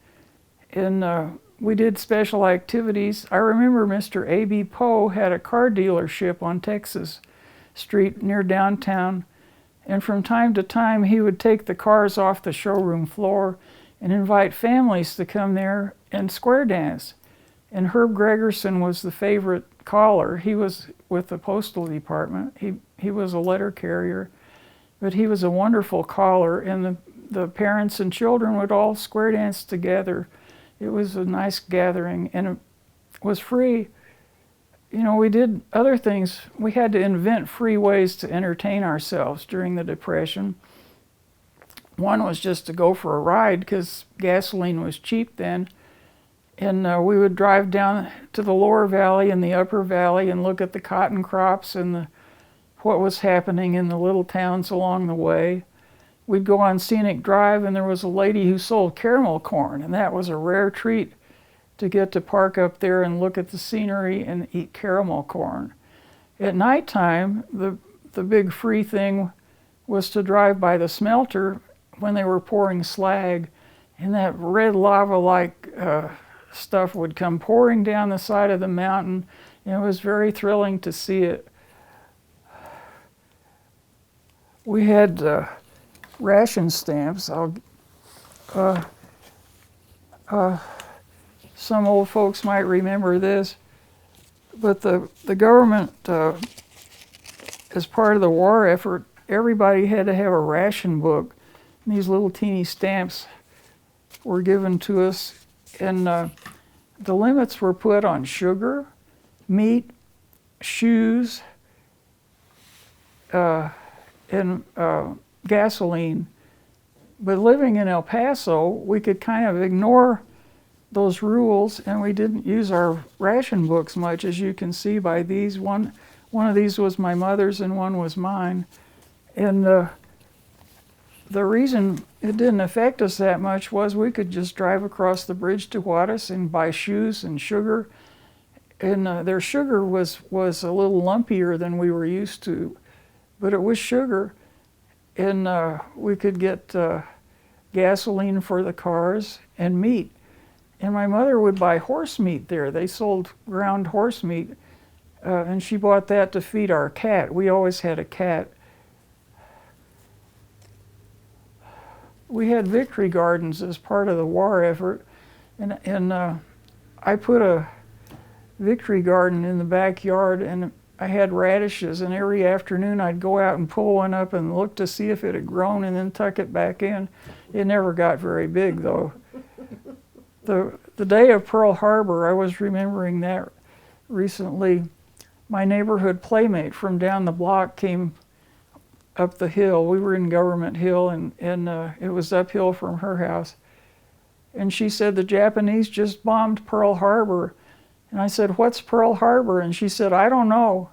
and we did special activities. I remember Mr. A.B. Poe had a car dealership on Texas Street near downtown, and from time to time he would take the cars off the showroom floor and invite families to come there and square dance. And Herb Gregerson was the favorite caller. He was with the Postal Department. He was a letter carrier, but he was a wonderful caller, and the parents and children would all square dance together. It was a nice gathering, and it was free. You know, we did other things. We had to invent free ways to entertain ourselves during the Depression. One was just to go for a ride because gasoline was cheap then. And we would drive down to the lower valley and the upper valley and look at the cotton crops and what was happening in the little towns along the way. We'd go on Scenic Drive, and there was a lady who sold caramel corn, and that was a rare treat to get to park up there and look at the scenery and eat caramel corn. At nighttime, the big free thing was to drive by the smelter when they were pouring slag, and that red lava-like stuff would come pouring down the side of the mountain, and it was very thrilling to see it. We had ration stamps. Some old folks might remember this, but the government, as part of the war effort, everybody had to have a ration book. And these little teeny stamps were given to us, and the limits were put on sugar, meat, shoes, and gasoline. But living in El Paso, we could kind of ignore those rules, and we didn't use our ration books much, as you can see by these. One of these was my mother's and one was mine. And the reason it didn't affect us that much was we could just drive across the bridge to Juarez and buy shoes and sugar. And their sugar was a little lumpier than we were used to, but it was sugar. And we could get gasoline for the cars and meat. And my mother would buy horse meat there. They sold ground horse meat, and she bought that to feed our cat. We always had a cat. We had victory gardens as part of the war effort, and I put a victory garden in the backyard, and I had radishes, and every afternoon I'd go out and pull one up and look to see if it had grown and then tuck it back in. It never got very big, though. The day of Pearl Harbor, I was remembering that recently. My neighborhood playmate from down the block came up the hill. We were in Government Hill, and it was uphill from her house. And she said, the Japanese just bombed Pearl Harbor. And I said, what's Pearl Harbor? And she said, I don't know.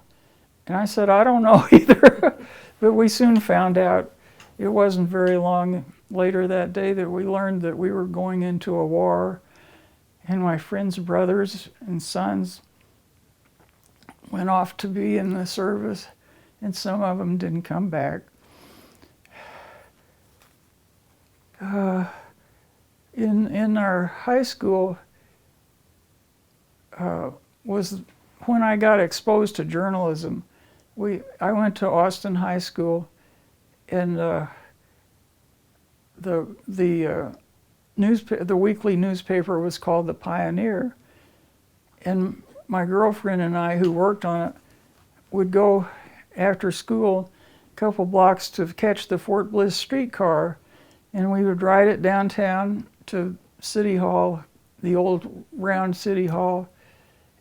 And I said, I don't know either. But we soon found out. It wasn't very long later that day that we learned that we were going into a war. And my friends' brothers and sons went off to be in the service, and some of them didn't come back. In our high school was when I got exposed to journalism. I went to Austin High School, and the weekly newspaper was called The Pioneer, and my girlfriend and I, who worked on it, would go after school a couple blocks to catch the Fort Bliss streetcar, and we would ride it downtown to City Hall, the old round City Hall,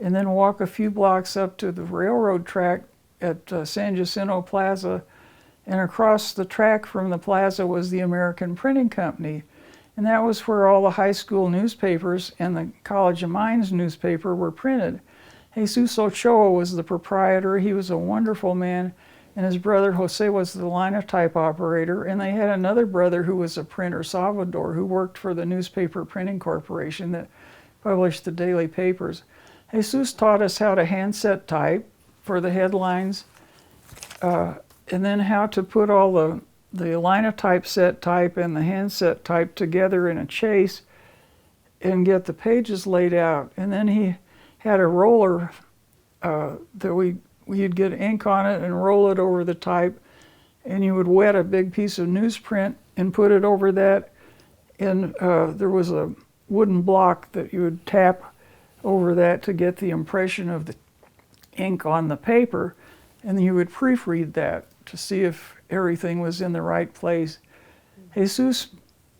and then walk a few blocks up to the railroad track at San Jacinto Plaza, and across the track from the plaza was the American Printing Company. And that was where all the high school newspapers and the College of Mines newspaper were printed. Jesus Ochoa was the proprietor. He was a wonderful man, and his brother Jose was the linotype operator, and they had another brother who was a printer, Salvador, who worked for the Newspaper Printing Corporation that published the daily papers. Jesus taught us how to handset type for the headlines, and then how to put all the linotype set type and the handset type together in a chase and get the pages laid out. And then he had a roller that we'd get ink on it and roll it over the type, and you would wet a big piece of newsprint and put it over that, and there was a wooden block that you would tap over that to get the impression of the ink on the paper, and you would proofread that to see if everything was in the right place. Jesus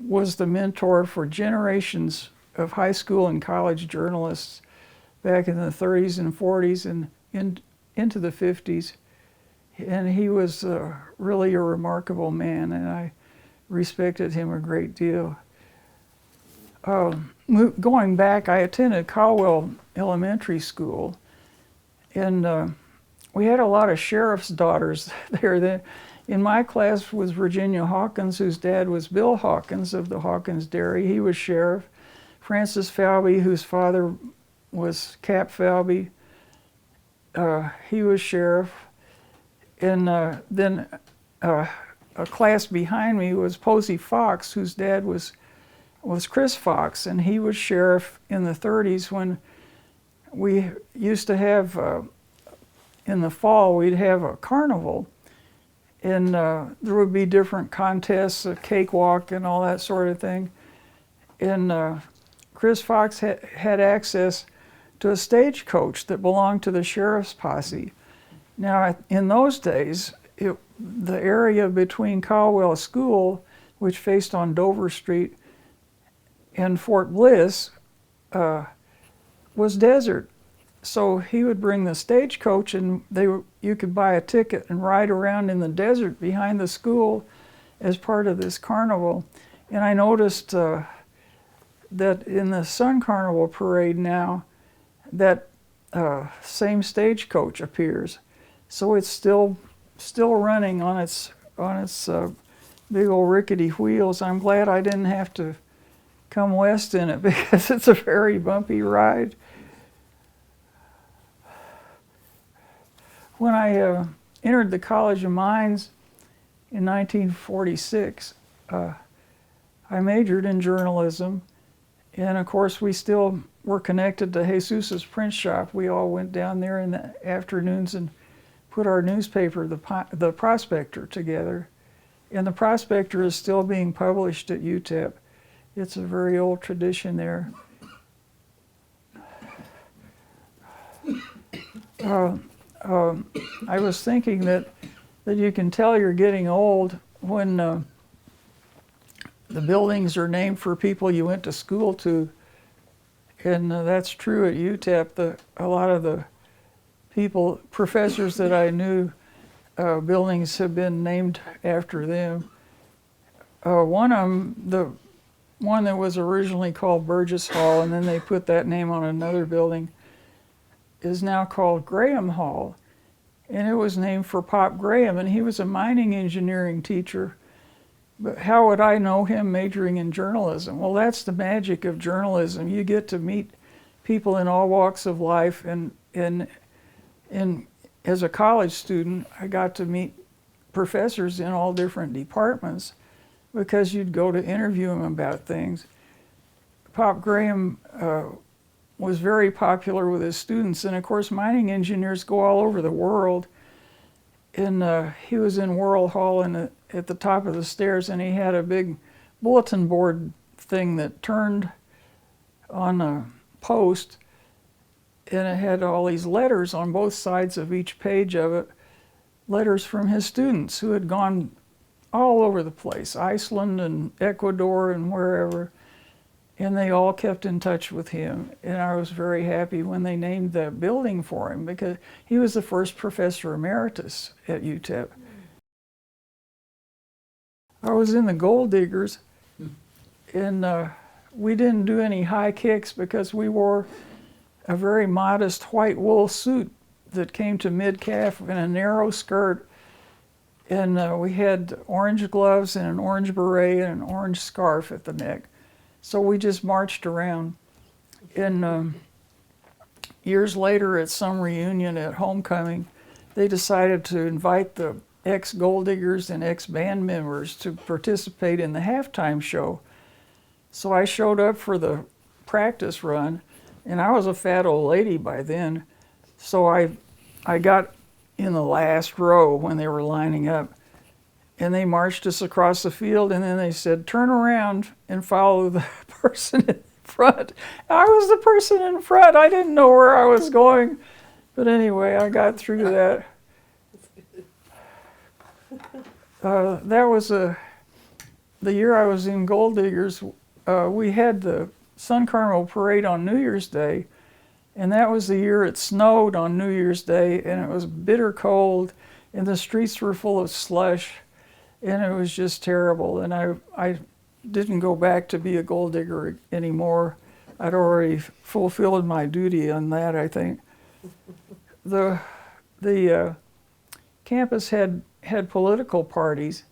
was the mentor for generations of high school and college journalists back in the 30s and 40s and into the 50s. And he was really a remarkable man, and I respected him a great deal. Going back, I attended Caldwell Elementary School, and we had a lot of sheriff's daughters there. In my class was Virginia Hawkins, whose dad was Bill Hawkins of the Hawkins Dairy. He was sheriff. Francis Falvey, whose father was Cap Falvey, he was sheriff. And then a class behind me was Posey Fox, whose dad was Chris Fox, and he was sheriff in the 30s when we used to have, in the fall, we'd have a carnival. And there would be different contests, a cakewalk and all that sort of thing. And Chris Fox had access to a stagecoach that belonged to the sheriff's posse. Now, in those days, the area between Caldwell School, which faced on Dover Street, and Fort Bliss was desert. So he would bring the stagecoach, and you could buy a ticket and ride around in the desert behind the school as part of this carnival. And I noticed that in the Sun Carnival parade now, that same stagecoach appears. So it's still running on its big old rickety wheels. I'm glad I didn't have to come west in it because it's a very bumpy ride. When I entered the College of Mines in 1946, I majored in journalism, and of course we still were connected to Jesus's print shop. We all went down there in the afternoons and put our newspaper, the Prospector, together. And the Prospector is still being published at UTEP. It's a very old tradition there. I was thinking that you can tell you're getting old when the buildings are named for people you went to school to. And that's true at UTEP. A lot of the professors that I knew, buildings have been named after them. One of them, the one that was originally called Burgess Hall, and then they put that name on another building, is now called Graham Hall. And it was named for Pop Graham, and he was a mining engineering teacher. But how would I know him majoring in journalism? Well, that's the magic of journalism. You get to meet people in all walks of life, and as a college student, I got to meet professors in all different departments because you'd go to interview them about things. Pop Graham was very popular with his students, and of course mining engineers go all over the world. And he was in World Hall at the top of the stairs, and he had a big bulletin board thing that turned on a post, and it had all these letters on both sides of each page of it, letters from his students who had gone all over the place, Iceland and Ecuador and wherever, and they all kept in touch with him. And I was very happy when they named the building for him because he was the first professor emeritus at UTEP. I was in the Gold Diggers, and we didn't do any high kicks because we wore a very modest white wool suit that came to mid-calf and a narrow skirt. And we had orange gloves and an orange beret and an orange scarf at the neck. So we just marched around. And years later at some reunion at homecoming, they decided to invite the ex-Gold Diggers and ex-band members to participate in the halftime show. So I showed up for the practice run, and I was a fat old lady by then. So I got in the last row when they were lining up, and they marched us across the field, and then they said, turn around and follow the person in front. I was the person in front. I didn't know where I was going. But anyway, I got through that. That was the year I was in Gold Diggers. We had the Sun Carnival Parade on New Year's Day, and that was the year it snowed on New Year's Day, and it was bitter cold, and the streets were full of slush, and it was just terrible. And I didn't go back to be a gold digger anymore. I'd already fulfilled my duty on that, I think. The campus had political parties,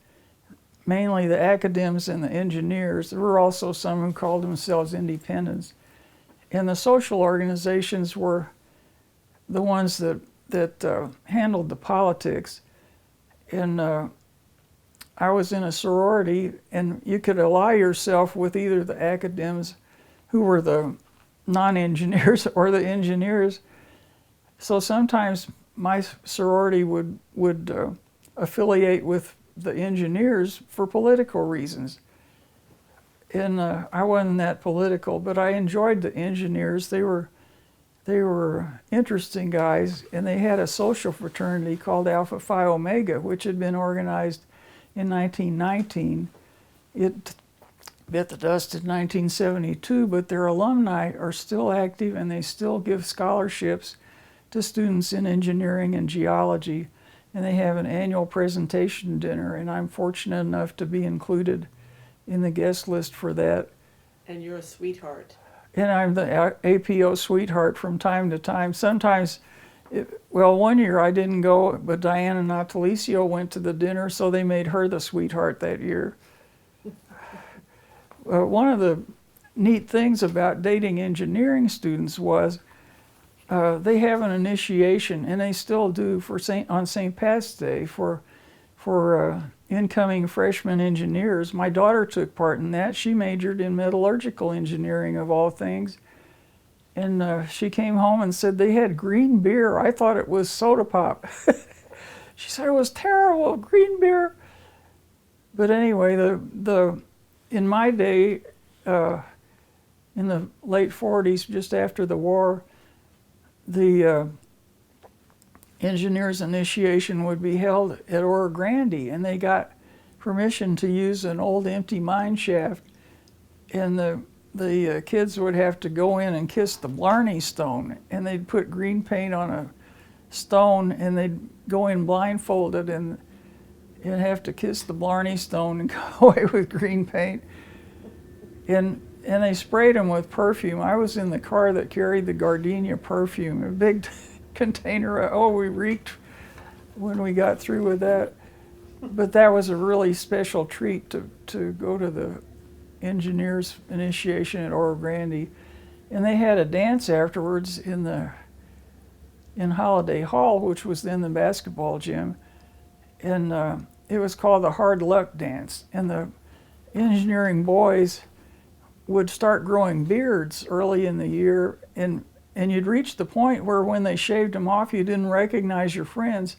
mainly the academics and the engineers. There were also some who called themselves independents. And the social organizations were the ones that handled the politics. And I was in a sorority, and you could ally yourself with either the academics, who were the non-engineers, or the engineers. So sometimes my sorority would affiliate with the engineers for political reasons. And I wasn't that political, but I enjoyed the engineers. They were interesting guys, and they had a social fraternity called Alpha Phi Omega, which had been organized in 1919. It bit the dust in 1972, but their alumni are still active, and they still give scholarships to students in engineering and geology. And they have an annual presentation dinner, and I'm fortunate enough to be included in the guest list for that. And you're a sweetheart. And I'm the APO sweetheart from time to time. Sometimes Well, one year I didn't go, but Diana Natalicio went to the dinner, so they made her the sweetheart that year. One of the neat things about dating engineering students was they have an initiation, and they still do on St. Pat's Day for incoming freshman engineers. My daughter took part in that. She majored in metallurgical engineering, of all things. And she came home and said they had green beer. I thought it was soda pop. She said it was terrible, green beer. But anyway, in my day, in the late 40s, just after the war, the engineers initiation would be held at Oro Grande, and they got permission to use an old empty mine shaft, and the kids would have to go in and kiss the Blarney Stone, and they'd put green paint on a stone, and they'd go in blindfolded and have to kiss the Blarney Stone and go away with green paint. And they sprayed them with perfume. I was in the car that carried the Gardenia perfume, a big container. Oh, we reeked when we got through with that. But that was a really special treat to go to the engineers initiation at Oro Grande. And they had a dance afterwards in Holiday Hall, which was then the basketball gym. And it was called the Hard Luck Dance. And the engineering boys would start growing beards early in the year, and you'd reach the point where when they shaved them off, you didn't recognize your friends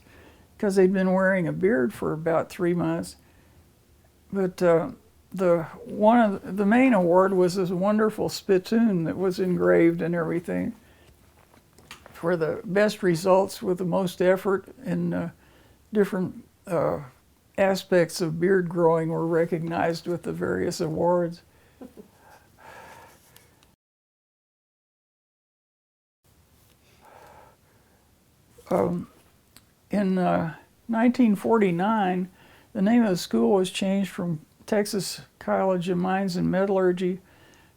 because they'd been wearing a beard for about 3 months. But one of the main award was this wonderful spittoon that was engraved and everything for the best results with the most effort, and different aspects of beard growing were recognized with the various awards. In 1949, the name of the school was changed from Texas College of Mines and Metallurgy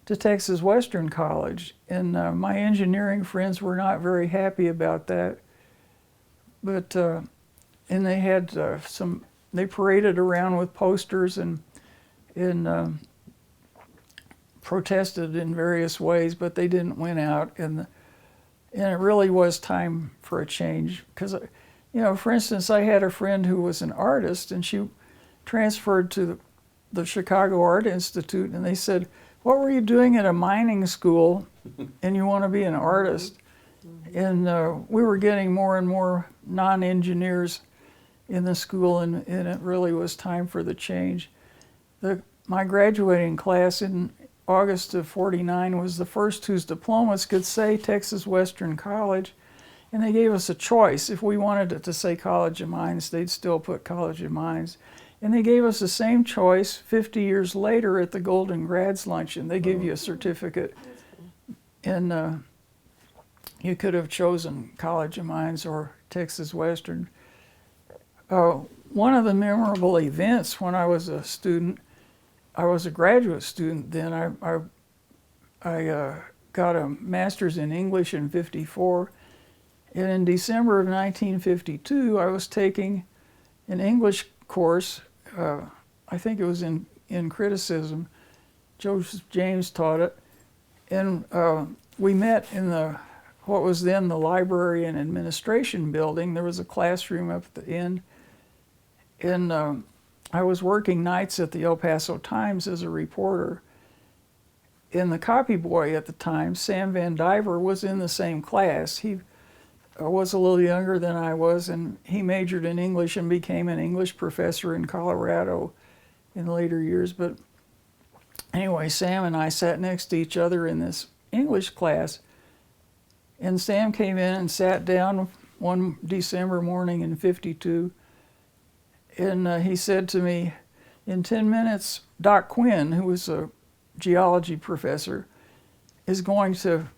to Texas Western College, and my engineering friends were not very happy about that. But and they had they paraded around with posters and protested in various ways, but they didn't win out, and it really was time for a change. Because, for instance, I had a friend who was an artist, and she transferred to the Chicago Art Institute, and they said, "What were you doing at a mining school and you want to be an artist?" And we were getting more and more non-engineers in the school, and it really was time for the change. My graduating class in August of '49 was the first whose diplomas could say Texas Western College, and they gave us a choice. If we wanted it to say College of Mines, they'd still put College of Mines. And they gave us the same choice 50 years later at the Golden Grads Luncheon. They give you a certificate, and you could have chosen College of Mines or Texas Western. One of the memorable events when I was a student, I was a graduate student then. I got a master's in English in '54, and in December of 1952, I was taking an English course. I think it was in criticism. Joseph James taught it, and we met in what was then the Library and Administration Building. There was a classroom up at the end, and I was working nights at the El Paso Times as a reporter. And the copy boy at the time, Sam Van Diver, was in the same class. He was a little younger than I was, and he majored in English and became an English professor in Colorado in later years. But anyway, Sam and I sat next to each other in this English class, and Sam came in and sat down one December morning in '52, and he said to me, "In 10 minutes, Doc Quinn, who was a geology professor, is going to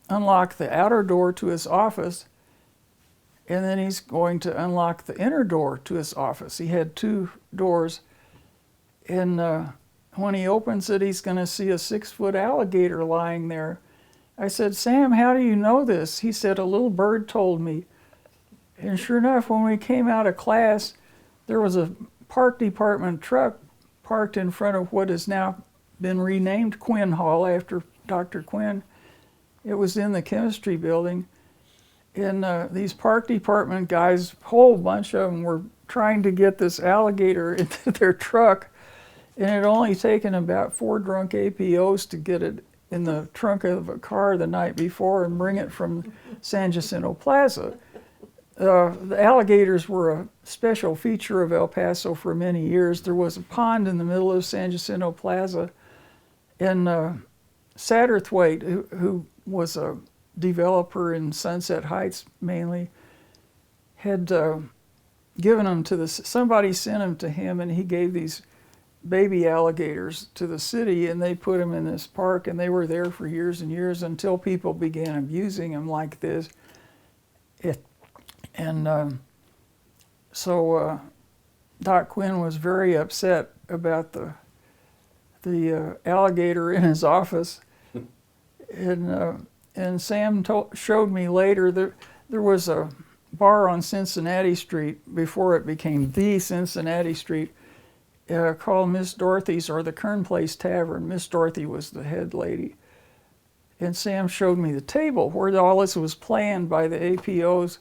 unlock the outer door to his office, and then he's going to unlock the inner door to his office." He had 2 doors, and when he opens it, he's going to see a 6-foot alligator lying there. I said, "Sam, how do you know this?" He said, "A little bird told me." And sure enough, when we came out of class, there was a park department truck parked in front of what has now been renamed Quinn Hall after Dr. Quinn. It was in the chemistry building. And these park department guys, a whole bunch of them, were trying to get this alligator into their truck. And it had only taken about 4 drunk APOs to get it in the trunk of a car the night before and bring it from San Jacinto Plaza. The alligators were a special feature of El Paso for many years. There was a pond in the middle of San Jacinto Plaza, and Satterthwaite, who was a developer in Sunset Heights mainly, had given them to somebody sent them to him, and he gave these baby alligators to the city, and they put them in this park, and they were there for years and years until people began abusing them like this. So Doc Quinn was very upset about the alligator in his office, and Sam showed me later that there was a bar on Cincinnati Street before it became the Cincinnati Street, called Miss Dorothy's, or the Kern Place Tavern. Miss Dorothy was the head lady. And Sam showed me the table where all this was planned by the APOs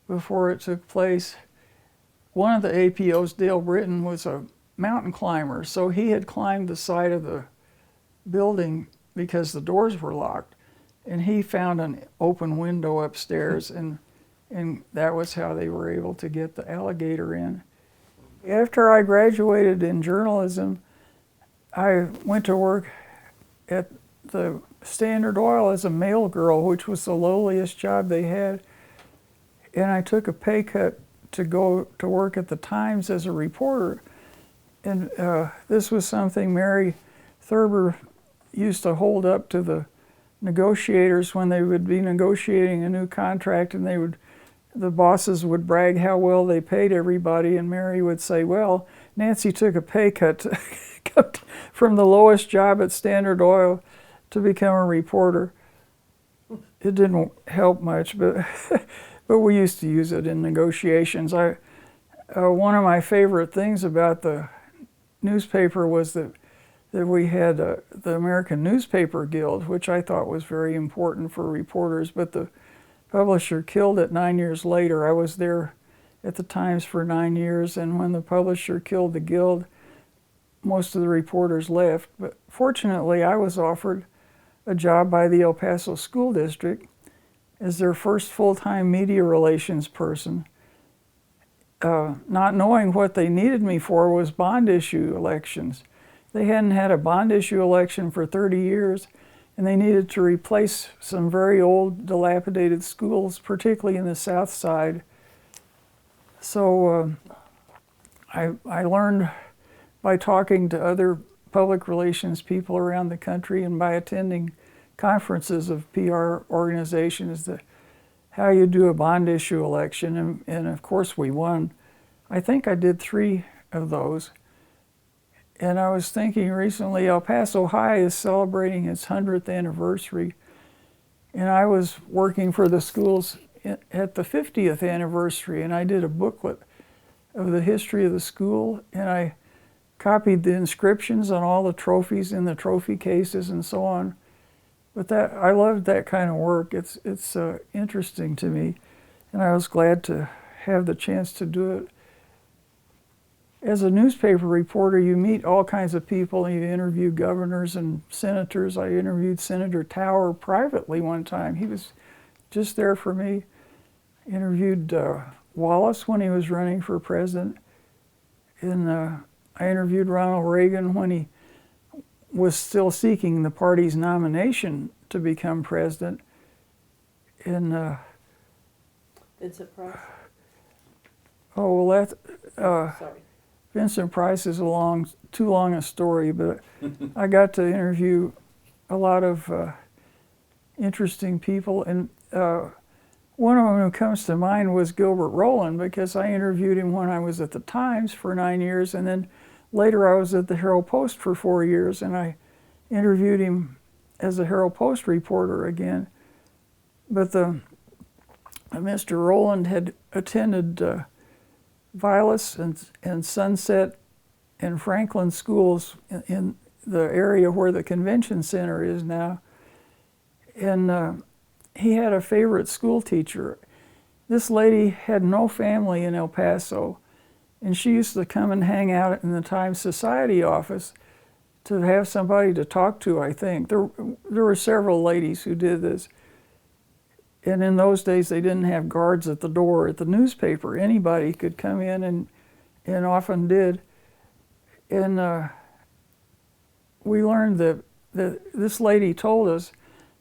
before it took place. One of the APOs, Dale Britton, was a mountain climber, so he had climbed the side of the building because the doors were locked. And he found an open window upstairs, and that was how they were able to get the alligator in. After I graduated in journalism, I went to work at the Standard Oil as a mail girl, which was the lowliest job they had. And I took a pay cut to go to work at the Times as a reporter. And this was something Mary Thurber used to hold up to the negotiators when they would be negotiating a new contract, and the bosses would brag how well they paid everybody, and Mary would say, well, Nancy took a pay cut from the lowest job at Standard Oil to become a reporter. It didn't help much, but we used to use it in negotiations. One of my favorite things about the newspaper was that we had the American Newspaper Guild, which I thought was very important for reporters, but the publisher killed it 9 years later. I was there at the Times for 9 years, and when the publisher killed the guild, most of the reporters left. But fortunately, I was offered a job by the El Paso School District as their first full-time media relations person. Not knowing what they needed me for was bond issue elections. They hadn't had a bond issue election for 30 years, and they needed to replace some very old, dilapidated schools, particularly in the South Side. So I learned by talking to other public relations people around the country and by attending conferences of PR organizations how you do a bond issue election, and of course we won. I think I did 3 of those. And I was thinking recently, El Paso High is celebrating its 100th anniversary, and I was working for the schools at the 50th anniversary, and I did a booklet of the history of the school, and I copied the inscriptions on all the trophies in the trophy cases and so on. But I loved that kind of work. It's interesting to me, and I was glad to have the chance to do it. As a newspaper reporter, you meet all kinds of people, and you interview governors and senators. I interviewed Senator Tower privately one time. He was just there for me. Interviewed Wallace when he was running for president. And I interviewed Ronald Reagan when he was still seeking the party's nomination to become president. And Vincent Price? oh, well, Sorry. Vincent Price is too long a story, but I got to interview a lot of interesting people, and one of them who comes to mind was Gilbert Rowland, because I interviewed him when I was at the Times for 9 years, and then later I was at the Herald Post for 4 years, and I interviewed him as a Herald Post reporter again. But the Mr. Rowland had attended Vilas and Sunset and Franklin schools in the area where the convention center is now. And he had a favorite school teacher. This lady had no family in El Paso, and she used to come and hang out in the Times Society office to have somebody to talk to, I think. There were several ladies who did this. And in those days, they didn't have guards at the door at the newspaper. Anybody could come in and often did. And we learned that this lady told us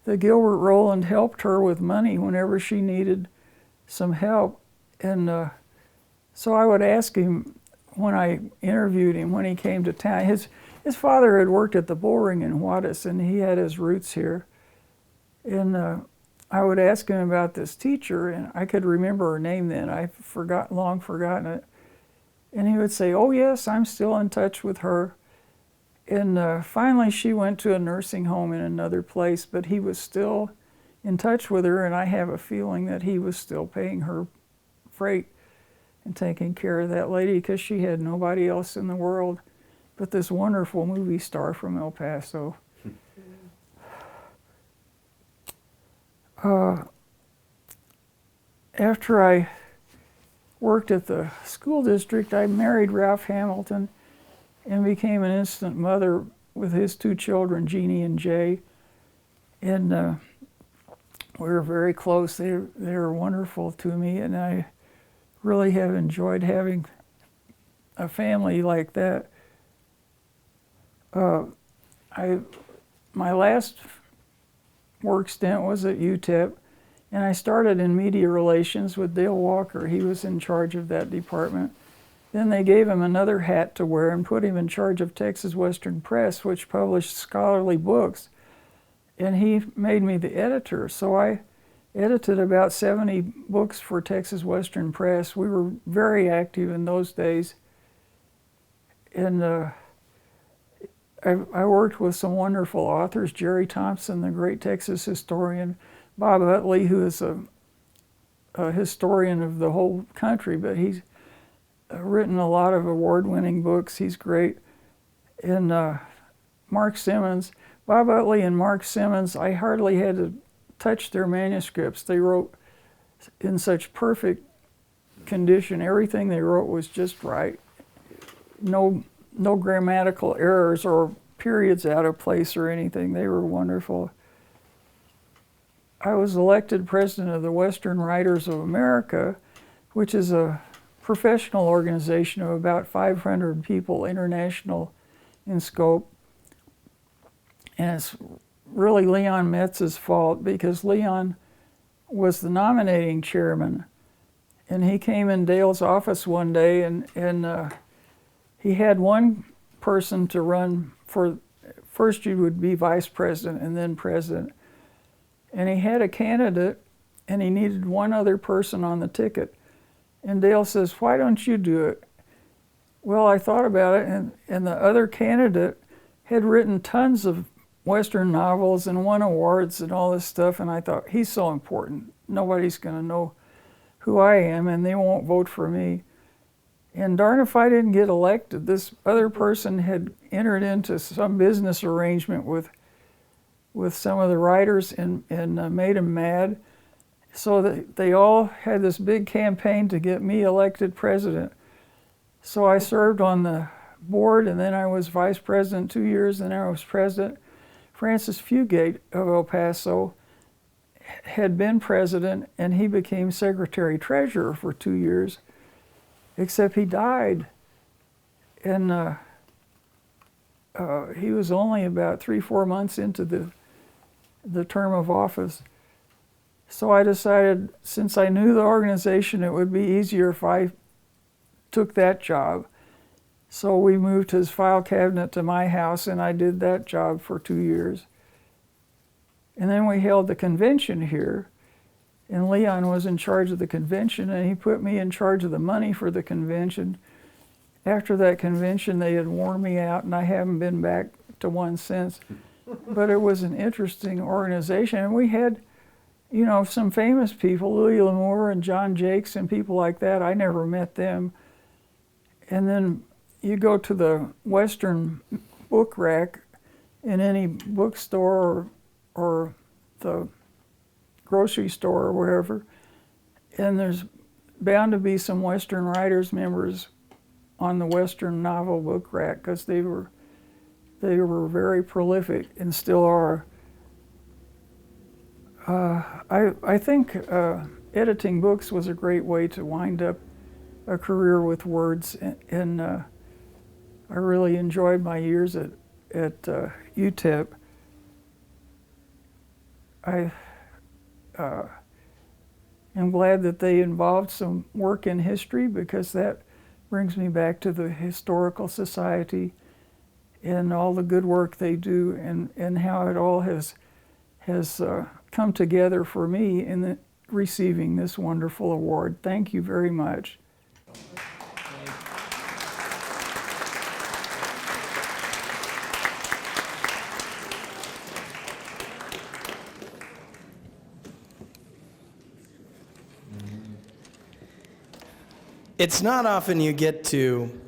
that Gilbert Rowland helped her with money whenever she needed some help. And so I would ask him when I interviewed him when he came to town. His father had worked at the bull ring in Juarez, and he had his roots here. And I would ask him about this teacher, and I could remember her name then. I've long forgotten it. And he would say, "Oh yes, I'm still in touch with her." And finally she went to a nursing home in another place, but he was still in touch with her, and I have a feeling that he was still paying her freight and taking care of that lady because she had nobody else in the world but this wonderful movie star from El Paso. After I worked at the school district, I married Ralph Hamilton and became an instant mother with his two children, Jeannie and Jay. And we were very close. They were wonderful to me, and I really have enjoyed having a family like that. My last work stint was at UTEP, and I started in media relations with Dale Walker. He was in charge of that department. Then they gave him another hat to wear and put him in charge of Texas Western Press, which published scholarly books. And he made me the editor. So I edited about 70 books for Texas Western Press. We were very active in those days. And I worked with some wonderful authors, Jerry Thompson, the great Texas historian, Bob Utley, who is a historian of the whole country, but he's written a lot of award-winning books. He's great. And Mark Simmons, Bob Utley and Mark Simmons, I hardly had to touch their manuscripts. They wrote in such perfect condition. Everything they wrote was just right. No grammatical errors or periods out of place or anything. They were wonderful. I was elected president of the Western Writers of America, which is a professional organization of about 500 people, international in scope. And it's really Leon Metz's fault because Leon was the nominating chairman. And he came in Dale's office one day and he had one person to run for, first you would be vice president and then president. And he had a candidate and he needed one other person on the ticket. And Dale says, "Why don't you do it?" Well, I thought about it, and the other candidate had written tons of Western novels and won awards and all this stuff, and I thought, he's so important. Nobody's going to know who I am, and they won't vote for me. And darn if I didn't get elected. This other person had entered into some business arrangement with some of the writers and made them mad. So that they all had this big campaign to get me elected president. So I served on the board, and then I was vice president 2 years, and then I was president. Francis Fugate of El Paso had been president, and he became secretary treasurer for 2 years, except he died. And he was only about 3-4 months into the term of office. So I decided, since I knew the organization, it would be easier if I took that job. So we moved his file cabinet to my house, and I did that job for 2 years. And then we held the convention here, and Leon was in charge of the convention, and he put me in charge of the money for the convention. After that convention, they had worn me out, and I haven't been back to one since. But it was an interesting organization, and we had you know, some famous people, Louis L'Amour and John Jakes and people like that. I never met them. And then you go to the Western book rack in any bookstore or the grocery store or wherever, and there's bound to be some Western writers members on the Western novel book rack, because they were very prolific and still are. I think editing books was a great way to wind up a career with words, and I really enjoyed my years at UTEP. I am glad that they involved some work in history, because that brings me back to the Historical Society and all the good work they do, and how it all has come together for me in receiving this wonderful award. Thank you very much. It's not often you get to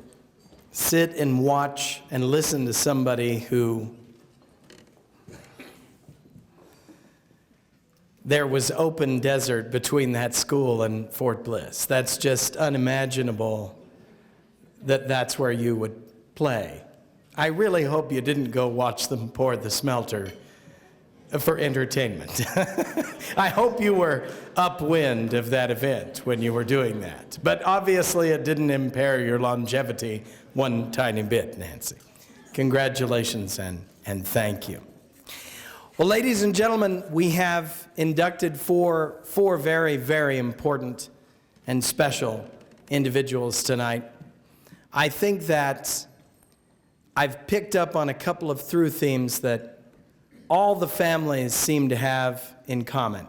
sit and watch and listen to somebody who there was open desert between that school and Fort Bliss. That's just unimaginable that that's where you would play. I really hope you didn't go watch them pour the smelter for entertainment. I hope you were upwind of that event when you were doing that. But obviously it didn't impair your longevity one tiny bit, Nancy. Congratulations and thank you. Well, ladies and gentlemen, we have inducted four very, very important and special individuals tonight. I think that I've picked up on a couple of through themes that all the families seem to have in common,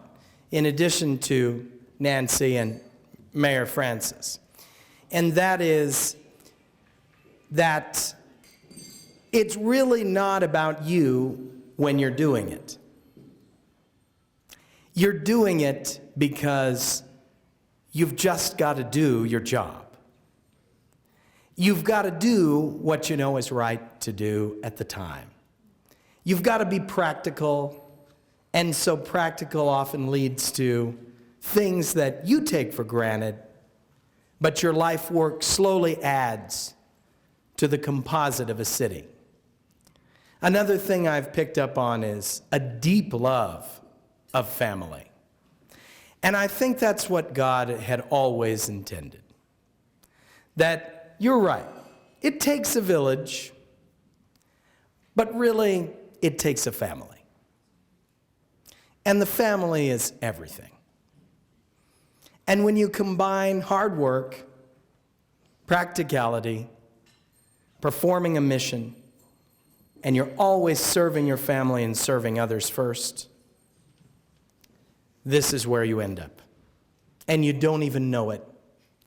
in addition to Nancy and Mayor Francis. And that is that it's really not about you when you're doing it. You're doing it because you've just got to do your job. You've got to do what you know is right to do at the time. You've got to be practical, and so practical often leads to things that you take for granted, but your life work slowly adds to the composite of a city. Another thing I've picked up on is a deep love of family. And I think that's what God had always intended. That you're right, it takes a village, but really, it takes a family. And the family is everything. And when you combine hard work, practicality, performing a mission, and you're always serving your family and serving others first, this is where you end up. And you don't even know it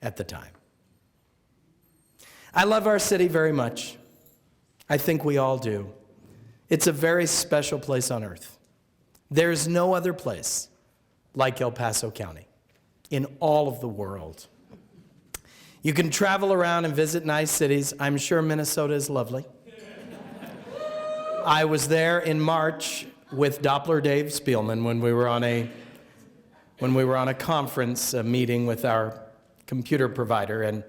at the time. I love our city very much. I think we all do. It's a very special place on earth. There's no other place like El Paso County in all of the world. You can travel around and visit nice cities. I'm sure Minnesota is lovely. I was there in March with Doppler Dave Spielman when we were on a conference meeting with our computer provider, and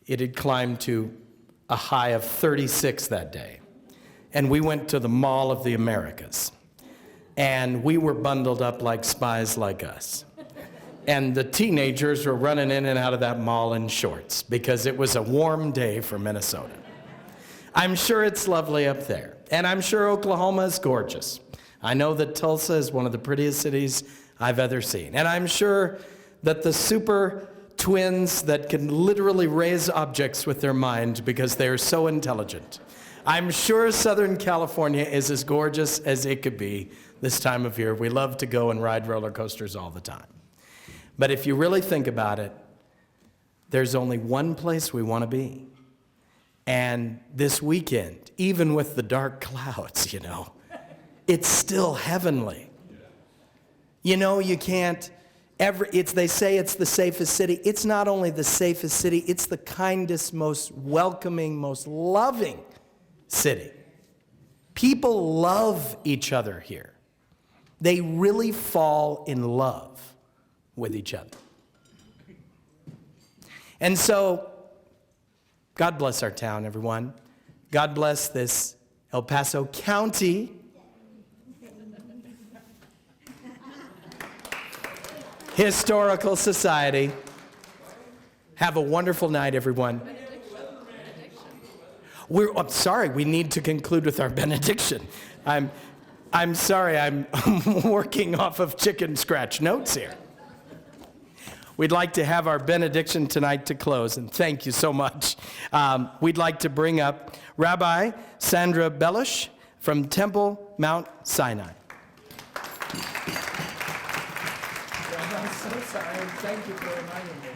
it had climbed to a high of 36 that day. And we went to the Mall of the Americas. And we were bundled up like spies like us. And the teenagers were running in and out of that mall in shorts because it was a warm day for Minnesota. I'm sure it's lovely up there. And I'm sure Oklahoma is gorgeous. I know that Tulsa is one of the prettiest cities I've ever seen. And I'm sure that the super twins that can literally raise objects with their mind because they are so intelligent, I'm sure Southern California is as gorgeous as it could be this time of year. We love to go and ride roller coasters all the time. But if you really think about it, there's only one place we want to be. And this weekend, even with the dark clouds, it's still heavenly. You know, you can't they say it's the safest city. It's not only the safest city, it's the kindest, most welcoming, most loving city. People love each other here. They really fall in love with each other. And so, God bless our town, everyone. God bless this El Paso County Historical Society. Have a wonderful night, everyone. I'm sorry, we need to conclude with our benediction. I'm sorry, I'm working off of chicken scratch notes here. We'd like to have our benediction tonight to close, and thank you so much. We'd like to bring up Rabbi Sandra Bellish from Temple Mount Sinai. I'm so sorry. Thank you for reminding me.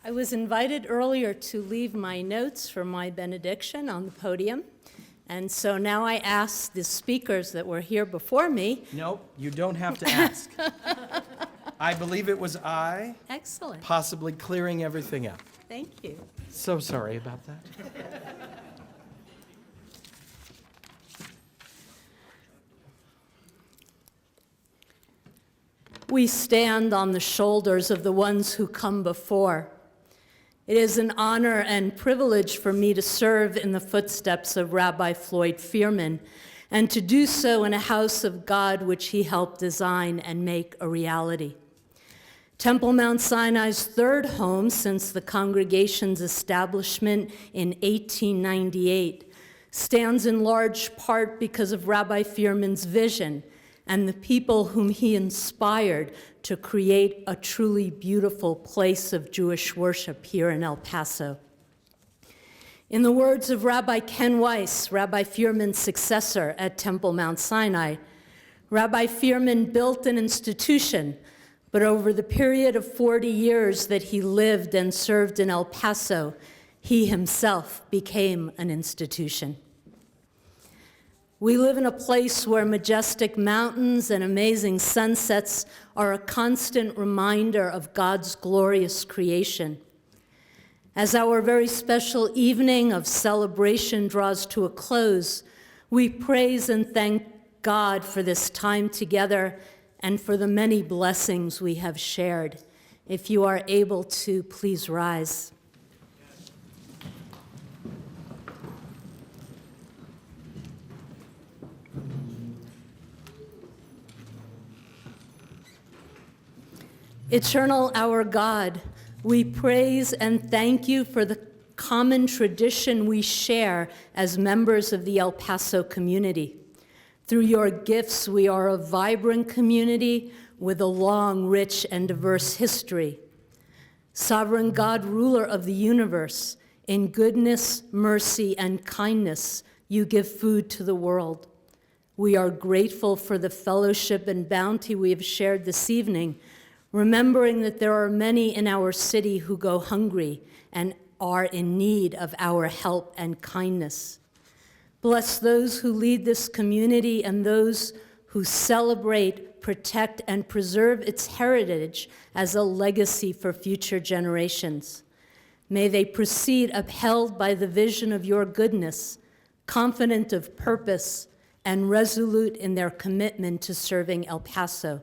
I was invited earlier to leave my notes for my benediction on the podium, and so now I ask the speakers that were here before me. Nope, you don't have to ask. I believe it was I. Excellent. Possibly clearing everything up. Thank you. So sorry about that. We stand on the shoulders of the ones who come before. It is an honor and privilege for me to serve in the footsteps of Rabbi Floyd Fierman and to do so in a house of God which he helped design and make a reality. Temple Mount Sinai's third home since the congregation's establishment in 1898 stands in large part because of Rabbi Fierman's vision and the people whom he inspired to create a truly beautiful place of Jewish worship here in El Paso. In the words of Rabbi Ken Weiss, Rabbi Fierman's successor at Temple Mount Sinai, Rabbi Fierman built an institution, but over the period of 40 years that he lived and served in El Paso, he himself became an institution. We live in a place where majestic mountains and amazing sunsets are a constant reminder of God's glorious creation. As our very special evening of celebration draws to a close, we praise and thank God for this time together and for the many blessings we have shared. If you are able to, please rise. Eternal our God, we praise and thank you for the common tradition we share as members of the El Paso community. Through your gifts, we are a vibrant community with a long, rich, and diverse history. Sovereign God, ruler of the universe, in goodness, mercy, and kindness, you give food to the world. We are grateful for the fellowship and bounty we have shared this evening, remembering that there are many in our city who go hungry and are in need of our help and kindness. Bless those who lead this community and those who celebrate, protect, and preserve its heritage as a legacy for future generations. May they proceed upheld by the vision of your goodness, confident of purpose, and resolute in their commitment to serving El Paso.